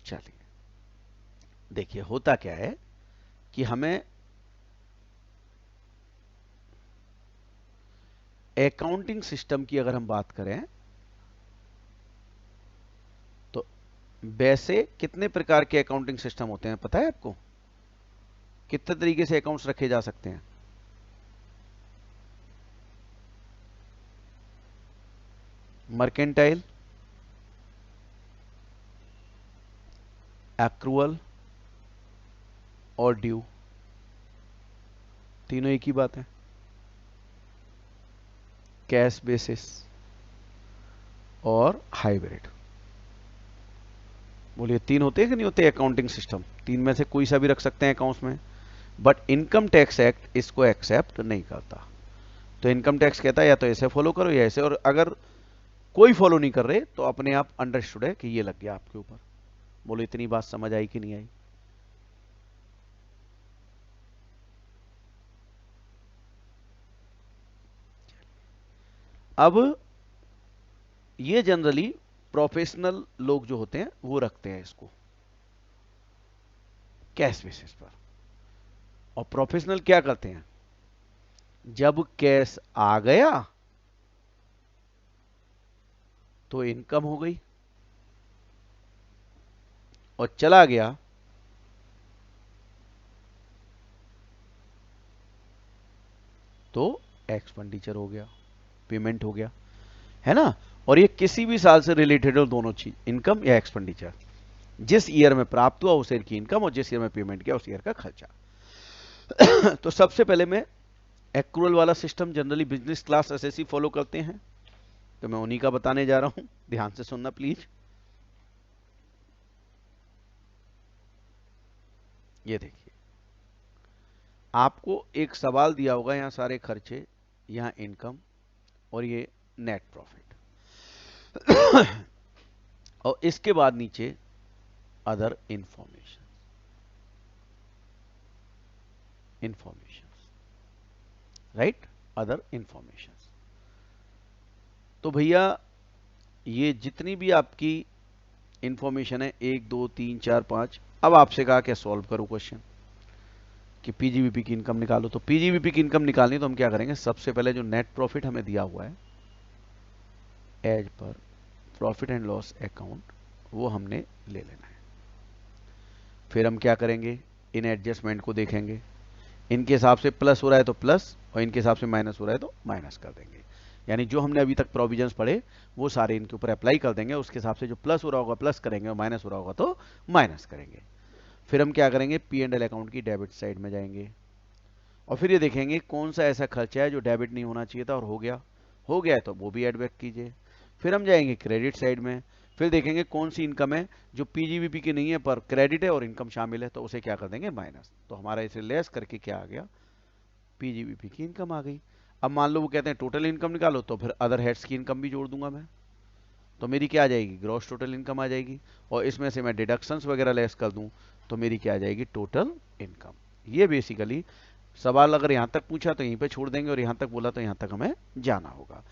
चलिए, देखिए होता क्या है कि हमें अकाउंटिंग सिस्टम की अगर हम बात करें, तो वैसे कितने प्रकार के अकाउंटिंग सिस्टम होते हैं पता है आपको? कितने तरीके से अकाउंट्स रखे जा सकते हैं? मर्केंटाइल, एक्रूअल और ड्यू, तीनों एक ही बात है। कैश बेसिस और हाइब्रिड। बोलिए, तीन होते हैं कि नहीं होते अकाउंटिंग सिस्टम? तीन में से कोई सा भी रख सकते हैं अकाउंट्स में, बट इनकम टैक्स एक्ट इसको एक्सेप्ट नहीं करता। तो इनकम टैक्स कहता है या तो ऐसे फॉलो करो या ऐसे। और अगर कोई फॉलो नहीं कर रहे तो अपने आप अंडरस्टूड है कि ये लग गया आपके ऊपर। बोलो इतनी बात समझ आई कि नहीं आई? अब ये जनरली प्रोफेशनल लोग जो होते हैं वो रखते हैं इसको कैश बेसिस पर। और प्रोफेशनल क्या करते हैं, जब कैश आ गया तो इनकम हो गई, और चला गया तो एक्सपेंडिचर हो गया, पेमेंट हो गया, है ना। और ये किसी भी साल से रिलेटेड हो, दोनों चीज, इनकम या एक्सपेंडिचर। जिस ईयर में प्राप्त हुआ उस ईयर की इनकम, और जिस ईयर में पेमेंट किया उस ईयर का खर्चा। तो सबसे पहले मैं एक्रूअल वाला system generally business class SSC follow करते हैं, तो मैं उन्हीं का बताने जा रहा हूं, ध्यान से सुनना प्लीज। ये देखिए, आपको एक सवाल दिया होगा, यहां सारे खर्चे, यहां इनकम, और ये नेट प्रॉफिट। और इसके बाद नीचे other information, right, other information. तो भैया ये जितनी भी आपकी इंफॉर्मेशन है, 1 2 3 4 5, अब आपसे कहा क्या सॉल्व करूं क्वेश्चन कि पीजीवीपी की इनकम निकालो। तो पीजीवीपी की इनकम निकालनी तो हम क्या करेंगे, सबसे पहले जो नेट प्रॉफिट हमें दिया हुआ है as per profit and loss account, वो हमने ले लेना है। फिर हम क्या करेंगे, इन एडजस्टमेंट को देखेंगे, इनके हिसाब से प्लस हो रहा है तो प्लस, और इनके हिसाब से माइनस हो रहा है तो माइनस कर देंगे। यानी जो हमने अभी तक प्रोविजंस पढ़े वो सारे इनके ऊपर अप्लाई कर देंगे, उसके हिसाब से जो प्लस हो रहा होगा प्लस करेंगे, और माइनस हो रहा होगा तो माइनस करेंगे। फिर हम क्या करेंगे, पी एंड एल अकाउंट की डेबिट साइड में जाएंगे, और फिर ये देखेंगे कौन सा ऐसा खर्चा है जो डेबिट नहीं होना चाहिए था और हो गया है तो वो भी एड बैक कीजिए। फिर हम जाएंगे क्रेडिट साइड में, फिर देखेंगे कौन सी इनकम है जो पीजीवीपी की नहीं है पर क्रेडिट है और इनकम शामिल है, तो उसे क्या कर देंगे, माइनस। तो हमारा इसे लेस करके क्या आ गया, पीजीवीपी की इनकम आ गई। अब मान लो वो कहते हैं टोटल इनकम निकालो, तो फिर अदर हेड्स की इनकम भी जोड़ दूंगा मैं, तो मेरी क्या आ जाएगी, ग्रॉस टोटल इनकम आ जाएगी। और इसमें से मैं डिडक्शंस वगैरह लेस कर दूं तो मेरी क्या आ जाएगी, टोटल इनकम। ये बेसिकली सवाल अगर यहां तक पूछा तो यहीं पे छोड़ देंगे, और यहां तक बोला तो यहां तक हमें जाना होगा।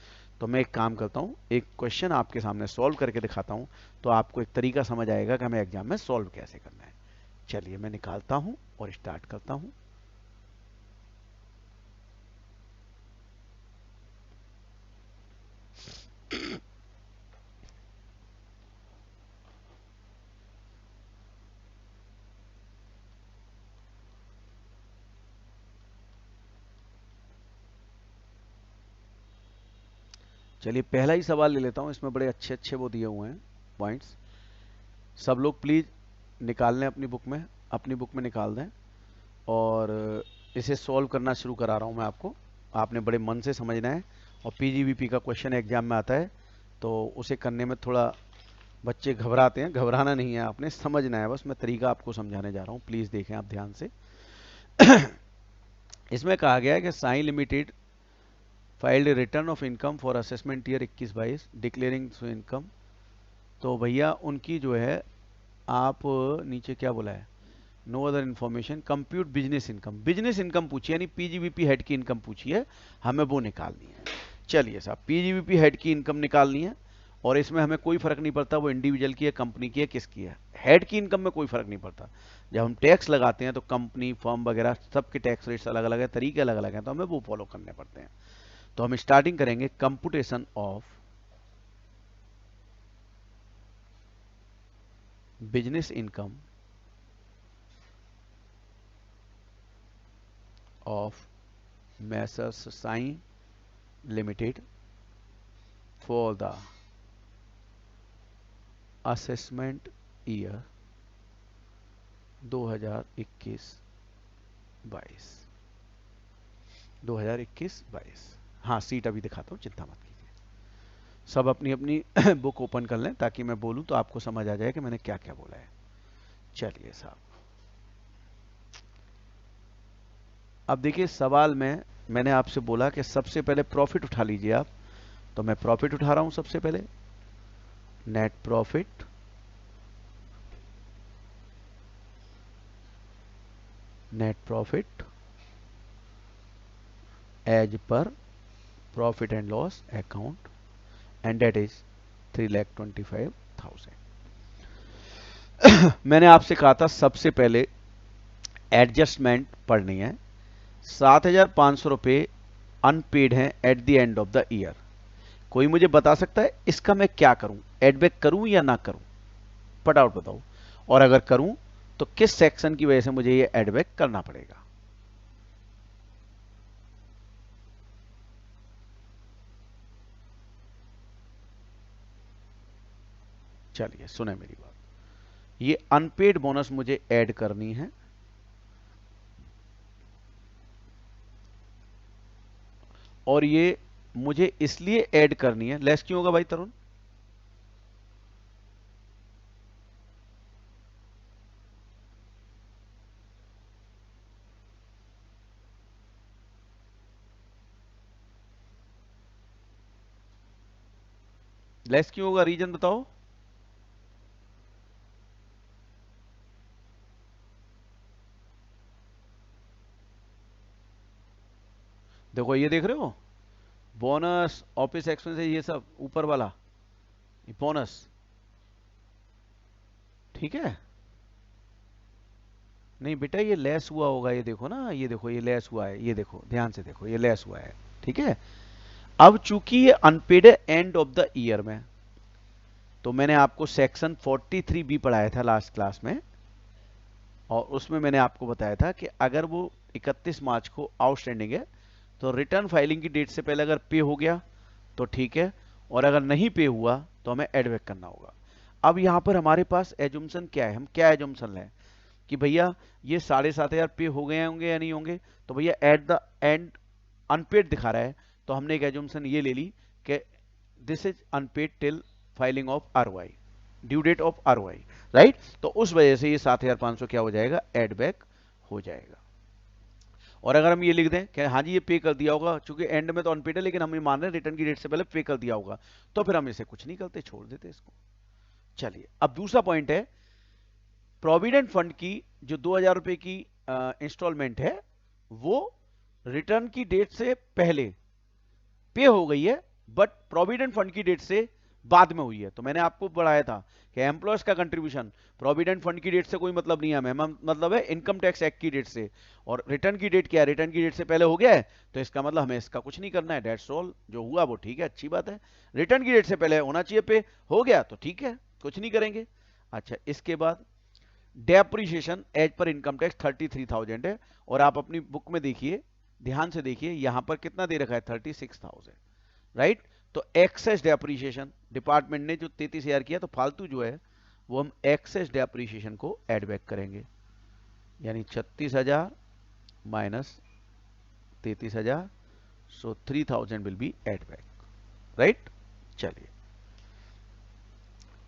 तो मैं एक काम करता हूं, एक क्वेश्चन आपके सामने सॉल्व करके दिखाता हूं, तो आपको एक तरीका समझ आएगा कि हमें एग्जाम में सॉल्व कैसे करना है। चलिए मैं निकालता हूं और स्टार्ट करता हूं। चलिए पहला ही सवाल ले लेता हूं, इसमें बड़े अच्छे अच्छे वो दिए हुए हैं पॉइंट्स। सब लोग प्लीज निकाल लें अपनी बुक में निकाल दें, और इसे सॉल्व करना शुरू करा रहा हूं मैं आपको। आपने बड़े मन से समझना है, और पीजीवीपी का क्वेश्चन एग्जाम में आता है तो उसे करने में थोड़ा बच्चे घबराते हैं, घबराना नहीं है, आपने समझना है बस। मैं तरीका आपको समझाने जा रहा हूं, प्लीज देखें आप ध्यान से। इसमें कहा गया है कि Sai limited filed return of income for assessment year 21-22 declaring income. तो भैया उनकी जो है, आप नीचे क्या बोला है, no other information, compute business income पूछी, यानी पीजीवीपी हेड की इनकम पूछी है, हमें वो निकालनी है। चलिए साहब, पीजीवीपी हेड की इनकम निकालनी है, और इसमें हमें कोई फर्क नहीं पड़ता वो इंडिविजुअल की है, कंपनी की है, किसकी है। हेड की इनकम में कोई फर्क नहीं पड़ता। जब हम टैक्स लगाते हैं तो कंपनी फर्म वगैरह सबके टैक्स रेट्स अलग अलग है, तरीके अलग अलग हैं, तो हमें वो फॉलो करने पड़ते हैं। तो हम स्टार्टिंग करेंगे computation of business income of Messrs Sai limited for the assessment year 2021-22। हाँ सीट अभी दिखाता हूँ, चिंता मत कीजिए। सब अपनी अपनी बुक ओपन कर लें ताकि मैं बोलूं तो आपको समझ आ जाए कि मैंने क्या क्या बोला है। चलिए साहब, अब देखिए सवाल में मैंने आपसे बोला कि सबसे पहले प्रॉफिट उठा लीजिए आप, तो मैं प्रॉफिट उठा रहा हूं सबसे पहले, net profit as per profit and loss account, and that is 3,25,000। मैंने आपसे कहा था सबसे पहले एडजस्टमेंट पढ़नी है। 7,500 रुपये अनपेड हैं at the end of the year. कोई मुझे बता सकता है इसका मैं क्या करूं, एड बैक करूं या ना करूं? फटाफट बताओ। और अगर करूं तो किस सेक्शन की वजह से मुझे ये एड बैक करना पड़ेगा? चलिए सुने मेरी बात, ये अनपेड बोनस मुझे ऐड करनी है, और ये मुझे इसलिए ऐड करनी है, लेस क्यों होगा भाई तरुण? लेस क्यों होगा, रीजन बताओ। देखो ये देख रहे हो, बोनस, ऑफिस एक्सपेंसेस, ये सब ऊपर वाला ये बोनस, ठीक है। नहीं बेटा ये लेस हुआ होगा, ये देखो ना, ये देखो ये लेस हुआ है, ये देखो ध्यान से देखो, ये लेस हुआ है, ठीक है। अब चूंकि ये अनपेड है एंड ऑफ द ईयर में, तो मैंने आपको सेक्शन 43 बी पढ़ाया था लास्ट क्लास में, और उसमें मैंने आपको बताया था कि अगर वो 31 मार्च को आउटस्टैंडिंग है तो रिटर्न फाइलिंग की डेट से पहले अगर पे हो गया तो ठीक है, और अगर नहीं पे हुआ तो हमें एडबैक करना होगा। अब यहां पर हमारे पास एजुम्सन क्या है, हम क्या एजुम्सन लें कि भैया ये 7,500 पे हो गए होंगे या नहीं होंगे? तो भैया एट द एंड अनपेड दिखा रहा है, तो हमने एक एजुम्सन ये ले ली कि this is unpaid till filing of ROI, due date of ROI, right. तो उस वजह से ये 7,500 क्या हो जाएगा, एड बैक हो जाएगा। और अगर हम ये लिख दें कि हाँ जी ये पे कर दिया होगा, चूंकि एंड में तो अनपेड है लेकिन हम ये मान रहे हैं रिटर्न की डेट से पहले पे कर दिया होगा, तो फिर हम इसे कुछ नहीं करते, छोड़ देते इसको। चलिए अब दूसरा पॉइंट है, प्रोविडेंट फंड की जो 2,000 रुपए की इंस्टॉलमेंट है, वो रिटर्न की डेट से पहले पे हो गई है, बट प्रोविडेंट फंड की डेट से बाद में हुई है। तो मैंने आपको बढ़ाया था कि एम्प्लॉयज का कंट्रीब्यूशन प्रोविडेंट फंड की डेट से कोई मतलब नहीं है हमें, मतलब है इनकम टैक्स एक्ट की डेट से। और रिटर्न की डेट क्या है, रिटर्न की डेट से पहले हो गया है, तो इसका मतलब हमें इसका कुछ नहीं करना है, डेट्स ऑल। जो हुआ वो ठीक है, अच्छी बात है, रिटर्न की डेट से पहले होना चाहिए पे, हो गया तो ठीक है, कुछ नहीं करेंगे। अच्छा इसके बाद depreciation as per income tax 33,000 है, और आप अपनी बुक में देखिए, ध्यान से देखिए, यहां पर कितना दे रखा है, 36,000, राइट। तो एक्सेस डेप्रिसिएशन डिपार्टमेंट ने जो 33,000 किया, तो फालतू जो है वो हम एक्सेस डेप्रिसिएशन को एड बैक करेंगे, यानी 36,000 minus 33,000, so 3,000 will be add back, right. चलिए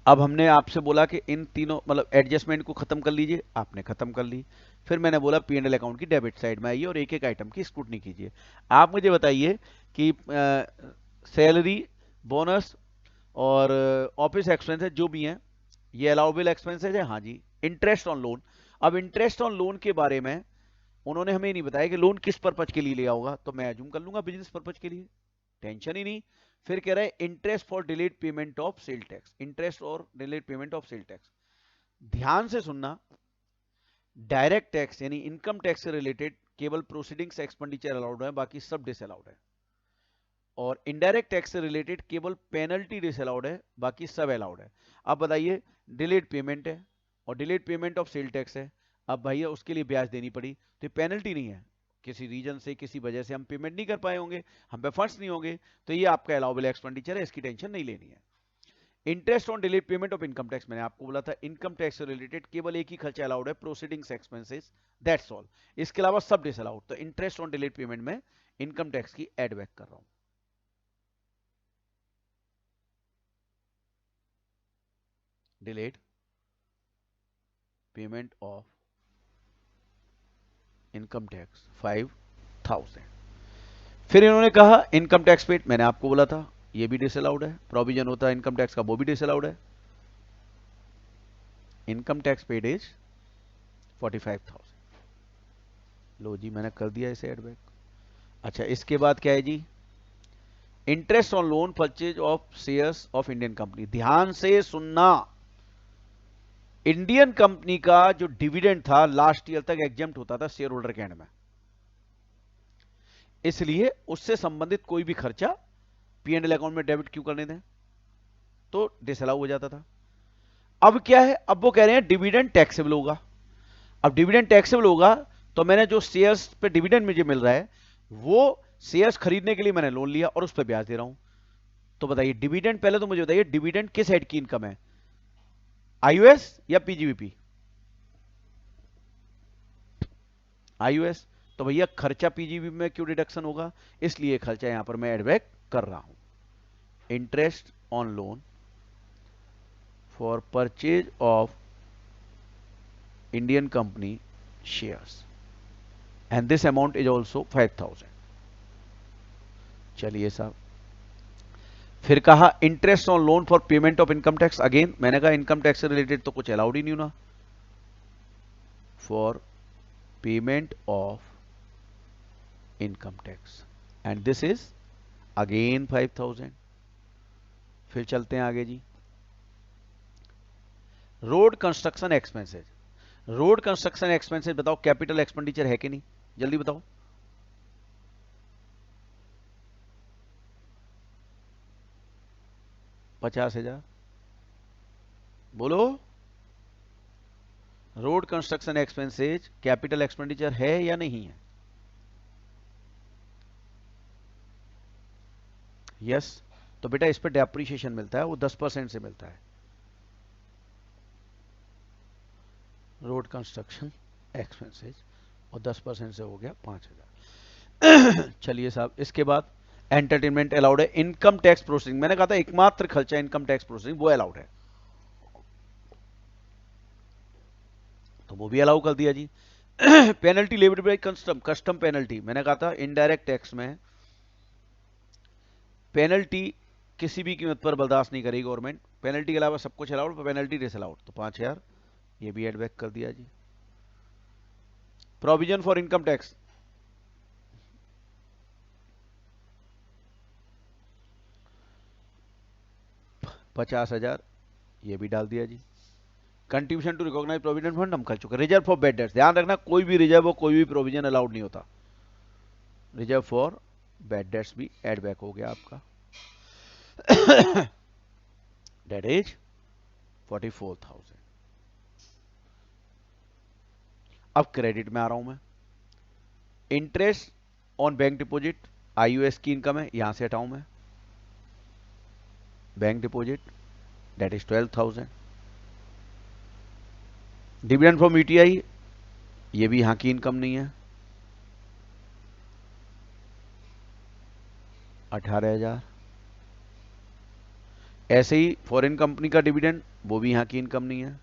अब हमने आपसे बोला कि इन तीनों मतलब एडजस्टमेंट को खत्म कर लीजिए, आपने खत्म कर ली। फिर मैंने बोला पी एंड एल अकाउंट की डेबिट साइड में आइए और एक एक आइटम की स्क्रूटनी कीजिए। आप मुझे बताइए कि सैलरी, बोनस और ऑफिस एक्सपेंसेस जो भी हैं, ये अलाउबल एक्सपेंसेस है, हाँ जी। इंटरेस्ट ऑन लोन, अब इंटरेस्ट ऑन लोन के बारे में उन्होंने हमें नहीं बताया कि लोन किस पर्पज के लिए लिया होगा, तो मैं अज्यूम कर लूंगा बिजनेस पर्पज के लिए, टेंशन ही नहीं। फिर कह रहा है interest for delayed payment of sale tax, interest और delayed payment of sale tax. ध्यान से सुनना, डायरेक्ट टैक्स यानी इनकम टैक्स से रिलेटेड केवल प्रोसीडिंग्स एक्सपेंडिचर अलाउड है, बाकी सब डिसअलाउड है। और इनडायरेक्ट टैक्स से रिलेटेड केवल पेनल्टी डिसअलाउड है, बाकी सब अलाउड है। अब बताइए, डिलेड पेमेंट है और delayed payment of sale tax है, अब भैया उसके लिए ब्याज देनी पड़ी, तो ये पेनल्टी नहीं है, किसी रीजन से किसी वजह से हम पेमेंट नहीं कर पाए होंगे, हम पे फंड्स नहीं होंगे, तो ये आपका अलाउबल एक्सपेंडिचर है, इसकी टेंशन नहीं लेनी है। Interest on delayed payment of income tax, मैंने आपको बोला था इनकम टैक्स से रिलेटेड केवल एक ही खर्चा अलाउड है, प्रोसीडिंग्स एक्सपेंसेस, दैट्स ऑल। इसके अलावा सब डिसअलाउड। तो इंटरेस्ट ऑन डिलेड पेमेंट में इनकम टैक्स की एड बैक कर रहा हूं। Delayed payment of income tax 5,000। फिर इन्होंने कहा इनकम टैक्स पेड, मैंने आपको बोला था ये भी डिसअलाउड है। प्रोविजन होता है इनकम टैक्स का, वो भी डिसअलाउड है। Income tax paid is 45,000। लो जी, मैंने कर दिया इसे एड बैक। अच्छा, इसके बाद क्या है जी? Interest on loan purchase of shares of Indian company. ध्यान से सुनना, इंडियन कंपनी का जो डिविडेंड था लास्ट ईयर तक एग्जेम्प्ट होता था शेयर होल्डर के एंड में, इसलिए उससे संबंधित कोई भी खर्चा पी&एल अकाउंट में डेबिट क्यों करने दें, तो डिसअलाउ हो जाता था। अब क्या है? अब वो कह रहे हैं डिविडेंड टैक्सेबल होगा। अब डिविडेंड टैक्सेबल होगा तो मैंने जो शेयर्स पे डिविडेंड मुझे मिल रहा है, वो शेयर्स खरीदने के लिए मैंने लोन लिया और उस पर ब्याज दे रहा हूं। तो बताइए डिविडेंड, पहले तो मुझे बताइए डिविडेंड किस हेड की इनकम है, आईओएस या पीजीवीपी? आईओएस। तो भैया खर्चा पीजीवीपी में क्यों डिडक्शन होगा? इसलिए खर्चा यहां पर मैं एडबैक कर रहा हूं। Interest on loan for purchase of Indian company shares and this amount is also 5,000। चलिए साहब, फिर कहा interest on loan for payment of income tax. Again मैंने कहा इनकम टैक्स से रिलेटेड तो कुछ अलाउड ही नहीं होना। For payment of income tax and this is again 5,000। फिर चलते हैं आगे जी। Road construction expenses. Road construction expenses बताओ कैपिटल एक्सपेंडिचर है कि नहीं, जल्दी बताओ। ₹50,000 बोलो। Road construction expenses capital expenditure है या नहीं है? यस। तो बेटा इस पर डेप्रीशिएशन मिलता है, वो 10% से मिलता है। रोड कंस्ट्रक्शन एक्सपेंसेज और 10% से हो गया 5,000। चलिए साहब, इसके बाद एंटरटेनमेंट अलाउड है। इनकम टैक्स प्रोसेसिंग, मैंने कहा था एकमात्र खर्चा इनकम टैक्स प्रोसेसिंग वो अलाउड है, तो वो भी अलाउ कर दिया जी। Penalty levied by custom. Custom penalty, मैंने कहा था इनडायरेक्ट टैक्स में पेनल्टी किसी भी कीमत पर बर्दाश्त नहीं करेगी गवर्नमेंट। पेनल्टी के अलावा सब कुछ अलाउड, पेनल्टी डिसअलाउड, तो 5,000 ये भी एडबैक कर दिया जी। प्रोविजन फॉर इनकम टैक्स, ₹50,000 ये भी डाल दिया जी। Contribution to recognise provident fund हम कर चुके। रिजर्व फॉर बैड डेट्स, ध्यान रखना कोई भी रिजर्व और कोई भी प्रोविजन अलाउड नहीं होता। रिजर्व फॉर बैड डेट्स भी एडबैक हो गया आपका। Debt is 44,000। अब क्रेडिट में आ रहा हूं मैं। Interest on bank deposit, IUS की इनकम है, यहां से हटाऊं मैं। Bank deposit debt is 12,000। Dividend from UTI, ये भी यहां की इनकम नहीं है, 18,000। ऐसे ही फॉरेन कंपनी का डिविडेंड, वो भी यहां की इनकम नहीं है।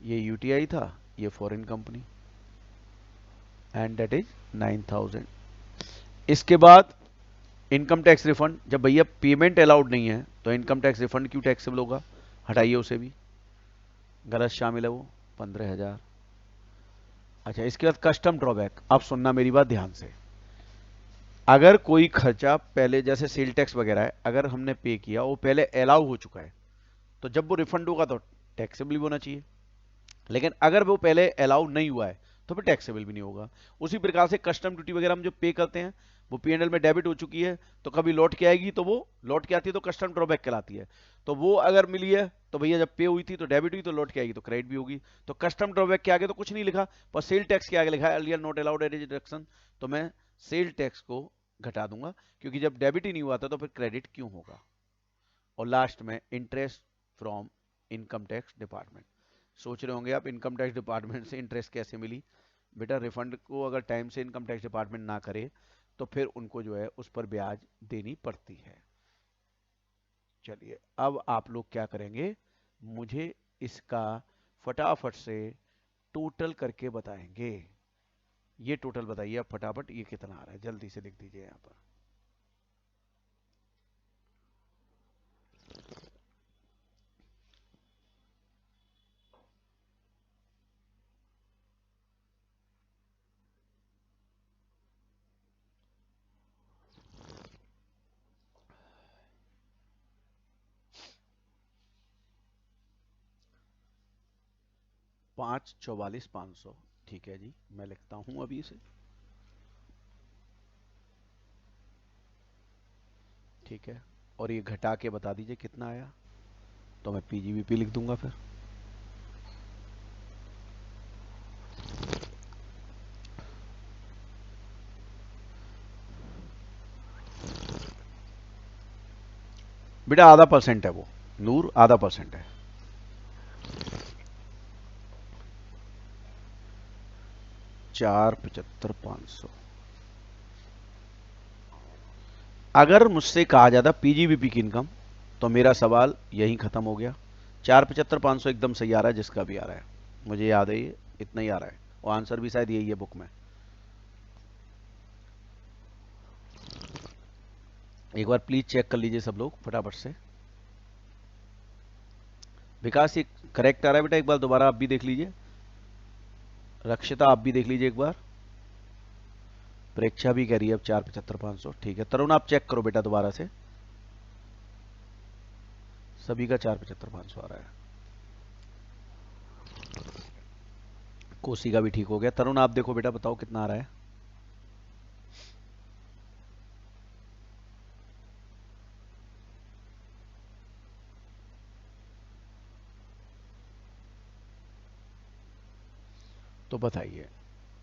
ये यूटीआई था, ये foreign company, and debt is 9,000। इसके बाद इनकम टैक्स रिफंड, जब भैया पेमेंट अलाउड नहीं है तो इनकम टैक्स रिफंड क्यों टैक्सेबल होगा? हटाइए उसे भी, गलत शामिल है वो, 15,000। अच्छा, इसके बाद कस्टम ड्रॉबैक। अब सुनना मेरी बात ध्यान से, अगर कोई खर्चा पहले जैसे सेल टैक्स वगैरह है, अगर हमने पे किया वो पहले अलाउ हो चुका है, तो जब वो रिफंड होगा तो टैक्सेबल भी होना चाहिए। लेकिन अगर वो पहले अलाउ नहीं हुआ है तो फिर टैक्सेबल भी नहीं होगा। उसी प्रकार से कस्टम ड्यूटी वगैरह हम जो पे करते हैं, वो पी&एल में डेबिट हो चुकी है, तो कभी लौट के आएगी, तो वो लौट के आती है तो कस्टम ड्रॉबैक कहलाती है। तो वो अगर मिली है तो भैया जब पे हुई थी तो डेबिट हुई, तो लौट के आएगी तो क्रेडिट भी होगी। तो कस्टम ड्रॉबैक के आगे तो कुछ नहीं लिखा, पर सेल टैक्स के आगे लिखा है earlier not allowed as deduction, तो मैं सेल टैक्स को घटा दूंगा, क्योंकि जब डेबिट ही नहीं हुआ था तो फिर क्रेडिट क्यों होगा। और लास्ट में interest from income tax department. सोच रहे होंगे आप इनकम टैक्स डिपार्टमेंट से इंटरेस्ट कैसे मिली? बेटा रिफंड को अगर टाइम से इनकम टैक्स डिपार्टमेंट ना करे तो फिर उनको जो है उस पर ब्याज देनी पड़ती है। चलिए, अब आप लोग क्या करेंगे, मुझे इसका फटाफट से टोटल करके बताएंगे। ये टोटल बताइए आप फटाफट, ये कितना आ रहा है, जल्दी से लिख दीजिए यहाँ पर। 544,500, ठीक है जी, मैं लिखता हूं अभी इसे। ठीक है, और ये घटा के बता दीजिए कितना आया, तो मैं पीजीबीपी लिख दूंगा फिर। बेटा आधा परसेंट है वो, नूर आधा परसेंट है। 475,500। अगर मुझसे कहा जाता पीजीबीपी की इनकम, तो मेरा सवाल यहीं खत्म हो गया। 475,500 एकदम सही आ रहा है, जिसका भी आ रहा है, मुझे याद है ये इतना ही आ रहा है, और आंसर भी शायद यही है बुक में। एक बार प्लीज चेक कर लीजिए सब लोग फटाफट से। विकास ये करेक्ट आ रहा है बेटा, एक बार दोबारा आप भी देख लीजिए। रक्षिता आप भी देख लीजिए एक बार। प्रेक्षा भी कह रही है अब 475,500, ठीक है। तरुण आप चेक करो बेटा दोबारा से, सभी का 475,500 आ रहा है। कोसी का भी ठीक हो गया। तरुण आप देखो बेटा, बताओ कितना आ रहा है। तो बताइए,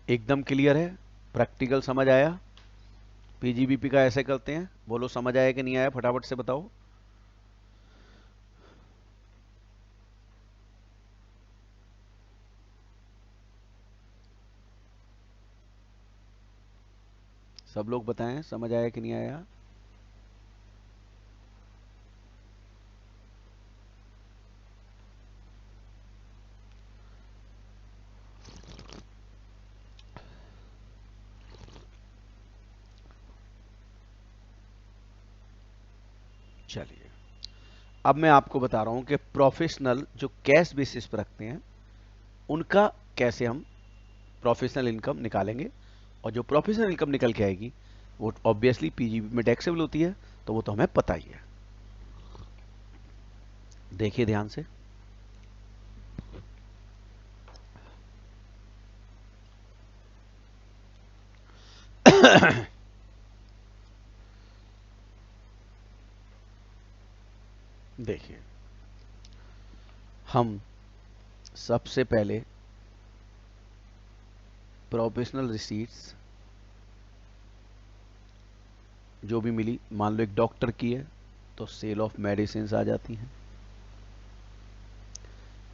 एकदम क्लियर है, प्रैक्टिकल समझ आया। पीजीबीपी का ऐसे करते हैं, बोलो समझ आया कि नहीं आया, फटाफट से बताओ। सब लोग बताएं समझ आया कि नहीं आया। चलिए, अब मैं आपको बता रहा हूं कि प्रोफेशनल जो कैश बेसिस पर रखते हैं, उनका कैसे हम प्रोफेशनल इनकम निकालेंगे। और जो प्रोफेशनल इनकम निकल के आएगी वो ऑब्वियसली पीजीबी में टैक्सेबल होती है, तो वो तो हमें पता ही है। देखिए ध्यान से। देखिए, हम सबसे पहले प्रोफेशनल रिसीट्स जो भी मिली, मान लो एक डॉक्टर की है तो सेल ऑफ मेडिसिन आ जाती हैं,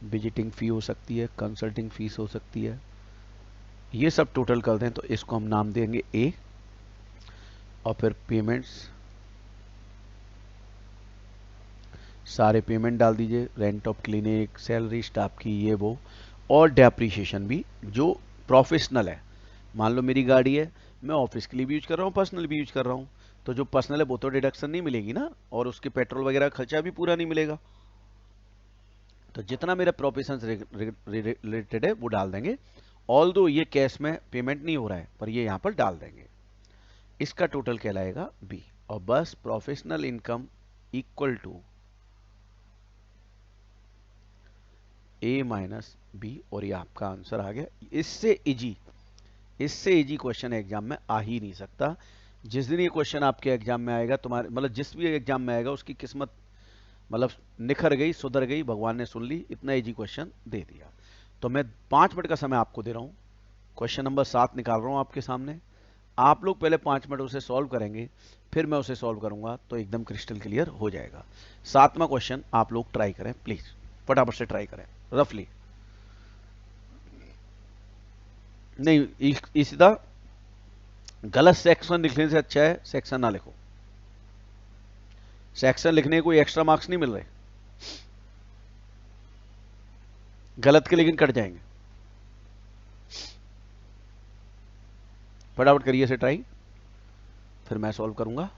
विजिटिंग फी हो सकती है, कंसल्टिंग फीस हो सकती है, ये सब टोटल कर दें तो इसको हम नाम देंगे ए। और फिर पेमेंट्स, सारे पेमेंट डाल दीजिए, rent of clinic, salary staff की, ये वो, और डेप्रीशिएशन भी जो प्रोफेशनल है। मान लो मेरी गाड़ी है, मैं ऑफिस के लिए भी यूज कर रहा हूँ, पर्सनल भी यूज कर रहा हूँ, तो जो पर्सनल है वो तो डिडक्शन नहीं मिलेगी ना, और उसके पेट्रोल वगैरह खर्चा भी पूरा नहीं मिलेगा। तो जितना मेरा प्रोफेशन से रिलेटेड है वो डाल देंगे। ऑल दो ये कैश में पेमेंट नहीं हो रहा है, पर ये यहां पर डाल देंगे। इसका टोटल कहलाएगा बी। और बस professional income equal to A minus B, और ये आपका आंसर आ गया। इससे इजी क्वेश्चन एग्जाम में आ ही नहीं सकता। जिस दिन ये क्वेश्चन आपके एग्जाम में आएगा, तुम्हारे मतलब जिस भी एग्जाम में आएगा, उसकी किस्मत मतलब निखर गई, सुधर गई, भगवान ने सुन ली, इतना इजी क्वेश्चन दे दिया। तो मैं 5 मिनट का समय आपको दे रहा हूं, क्वेश्चन नंबर 7 निकाल रहा हूं आपके सामने। आप लोग पहले 5 मिनट उसे सॉल्व करेंगे, फिर मैं उसे सॉल्व करूंगा, तो एकदम क्रिस्टल क्लियर हो जाएगा। 7वां क्वेश्चन आप लोग ट्राई करें प्लीज, फटाफट से ट्राई करें रफली। नहीं, सीधा गलत सेक्शन लिखने से अच्छा है सेक्शन ना लिखो। सेक्शन लिखने के कोई एक्स्ट्रा मार्क्स नहीं मिल रहे, गलत के लेकिन कट जाएंगे। फटाफट करिए इसे ट्राई, फिर मैं सॉल्व करूंगा।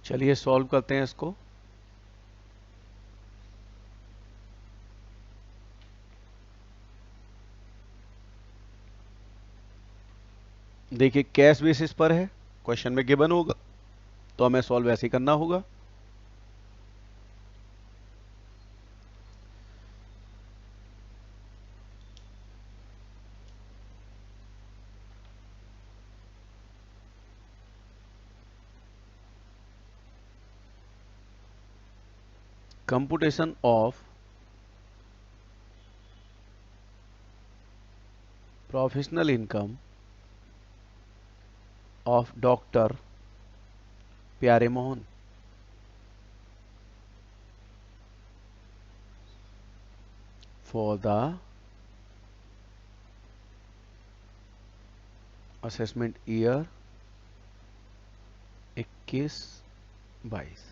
चलिए सॉल्व करते हैं इसको। देखिए कैश बेसिस पर है, क्वेश्चन में गिवन होगा तो हमें सॉल्व ऐसे ही करना होगा। Computation of professional income of doctor Pyare Mohan. For the assessment year 21-22।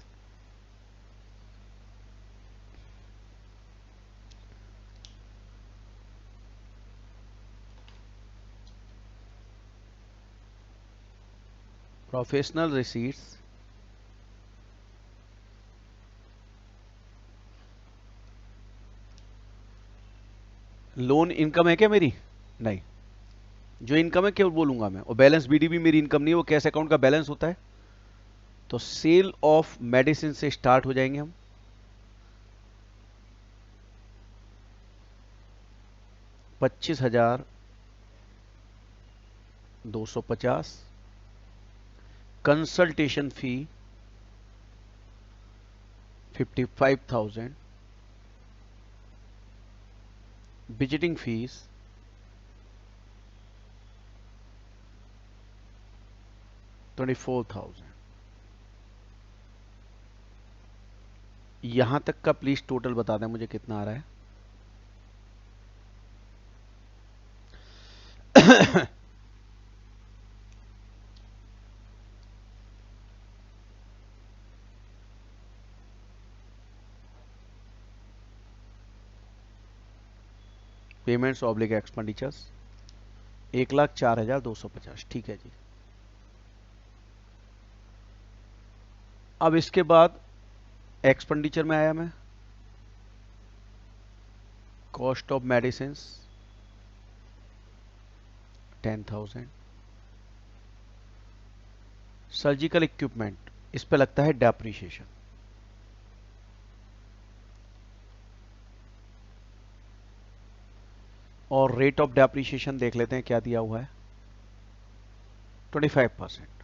Professional receipts loan income है क्या मेरी? नहीं, जो इनकम है केवल बोलूंगा मैं, और बैलेंस बीडीबी मेरी इनकम नहीं है, वो कैश अकाउंट का बैलेंस होता है। तो सेल ऑफ मेडिसिन से स्टार्ट हो जाएंगे हम। 25,250। कंसल्टेशन फी 55,000। Visiting fees 24,000। यहां तक का प्लीज टोटल बता दें मुझे कितना आ रहा है। Payments oblique expenditures 1,04,250। ठीक है जी। अब इसके बाद एक्सपेंडिचर में आया मैं, cost of medicine 10,000। Surgical equipment, इस पे लगता है डेप्रिसिएशन। और रेट ऑफ डेप्रिसिएशन देख लेते हैं क्या दिया हुआ है, 25%।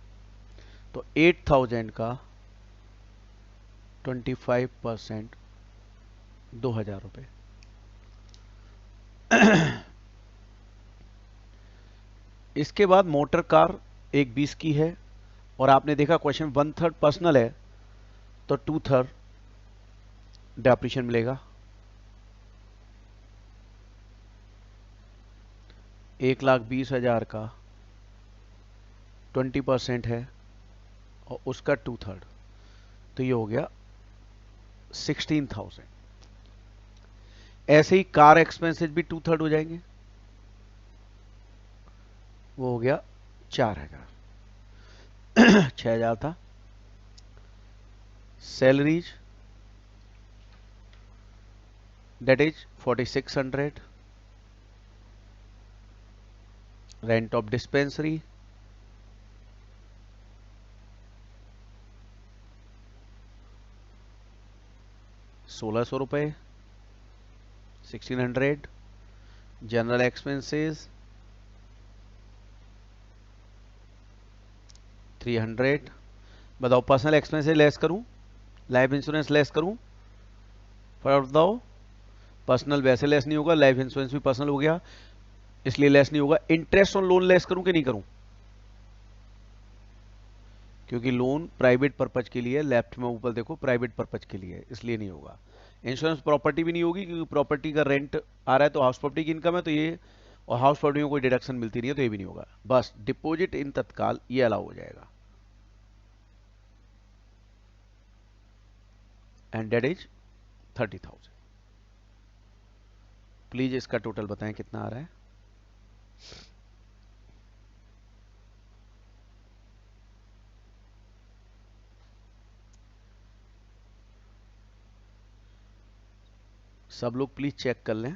तो 8,000 का 25%, 2,000 रुपये। इसके बाद मोटर कार 1,20 की है, और आपने देखा क्वेश्चन 1/3 पर्सनल है, तो 2/3 डेप्रिसिएशन मिलेगा। 1,20,000 का 20% है, और उसका 2/3, तो ये हो गया 16,000। ऐसे ही कार एक्सपेंसेस भी 2/3 हो जाएंगे, वो हो गया 4,000। 6,000 था। Salaries that is 4,600। Rent of dispensary 1,600 रुपये, 1,600। General expenses 300। बताओ पर्सनल एक्सपेंसेस लेस करूं, लाइफ इंश्योरेंस लेस करूं, फटाफट बताओ। पर्सनल वैसे लेस नहीं होगा, लाइफ इंश्योरेंस भी पर्सनल हो गया इसलिए लेस नहीं होगा। इंटरेस्ट ऑन लोन लेस करूं कि नहीं करूं, क्योंकि लोन प्राइवेट पर्पज के लिए, लेफ्ट में ऊपर देखो प्राइवेट पर्पज के लिए, इसलिए नहीं होगा। इंश्योरेंस प्रॉपर्टी भी नहीं होगी, क्योंकि प्रॉपर्टी का रेंट आ रहा है तो हाउस प्रॉपर्टी की इनकम है, तो ये, और हाउस प्रॉपर्टी में कोई डिडक्शन मिलती नहीं है तो ये भी नहीं होगा। बस डिपॉजिट इन तत्काल ये अलाउ हो जाएगा, एंड डेट इज 30,000। प्लीज इसका टोटल बताएं कितना आ रहा है। सब लोग प्लीज चेक कर लें।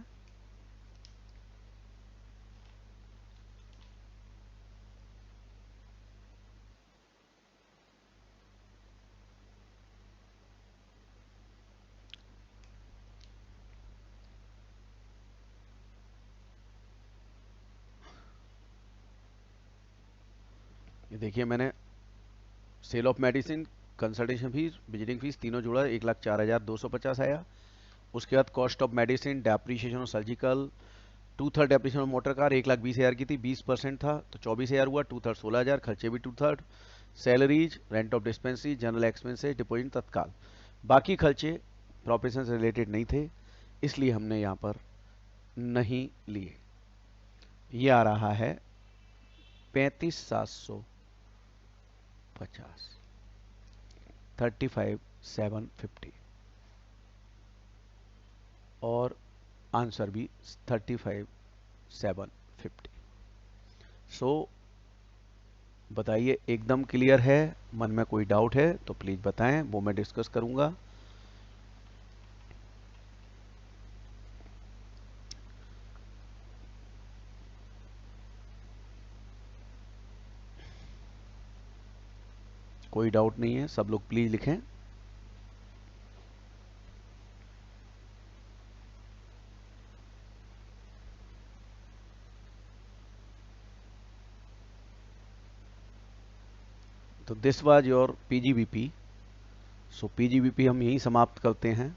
ये देखिए, मैंने sale of medicine, consultation fees, visiting fees तीनों जोड़ा, 1,04,250 आया। उसके बाद cost of medicine, depreciation of surgical, 2/3 depreciation of motor car 1,20,000 की थी, 20% था तो 24,000 हुआ। 2/3 16,000, खर्चे भी 2/3, salaries, rent of dispensary, general expenses, deposit तत्काल। बाकी खर्चे प्रोफेशन से रिलेटेड नहीं थे, इसलिए हमने यहाँ पर नहीं लिए। ये आ रहा है 35,750, 35,750, और आंसर भी 35,750। सो बताइए, एकदम क्लियर है? मन में कोई डाउट है तो प्लीज बताएं, वो मैं डिस्कस करूंगा। कोई डाउट नहीं है, सब लोग प्लीज लिखें। तो this was your PGBP. So PGBP हम यहीं समाप्त करते हैं।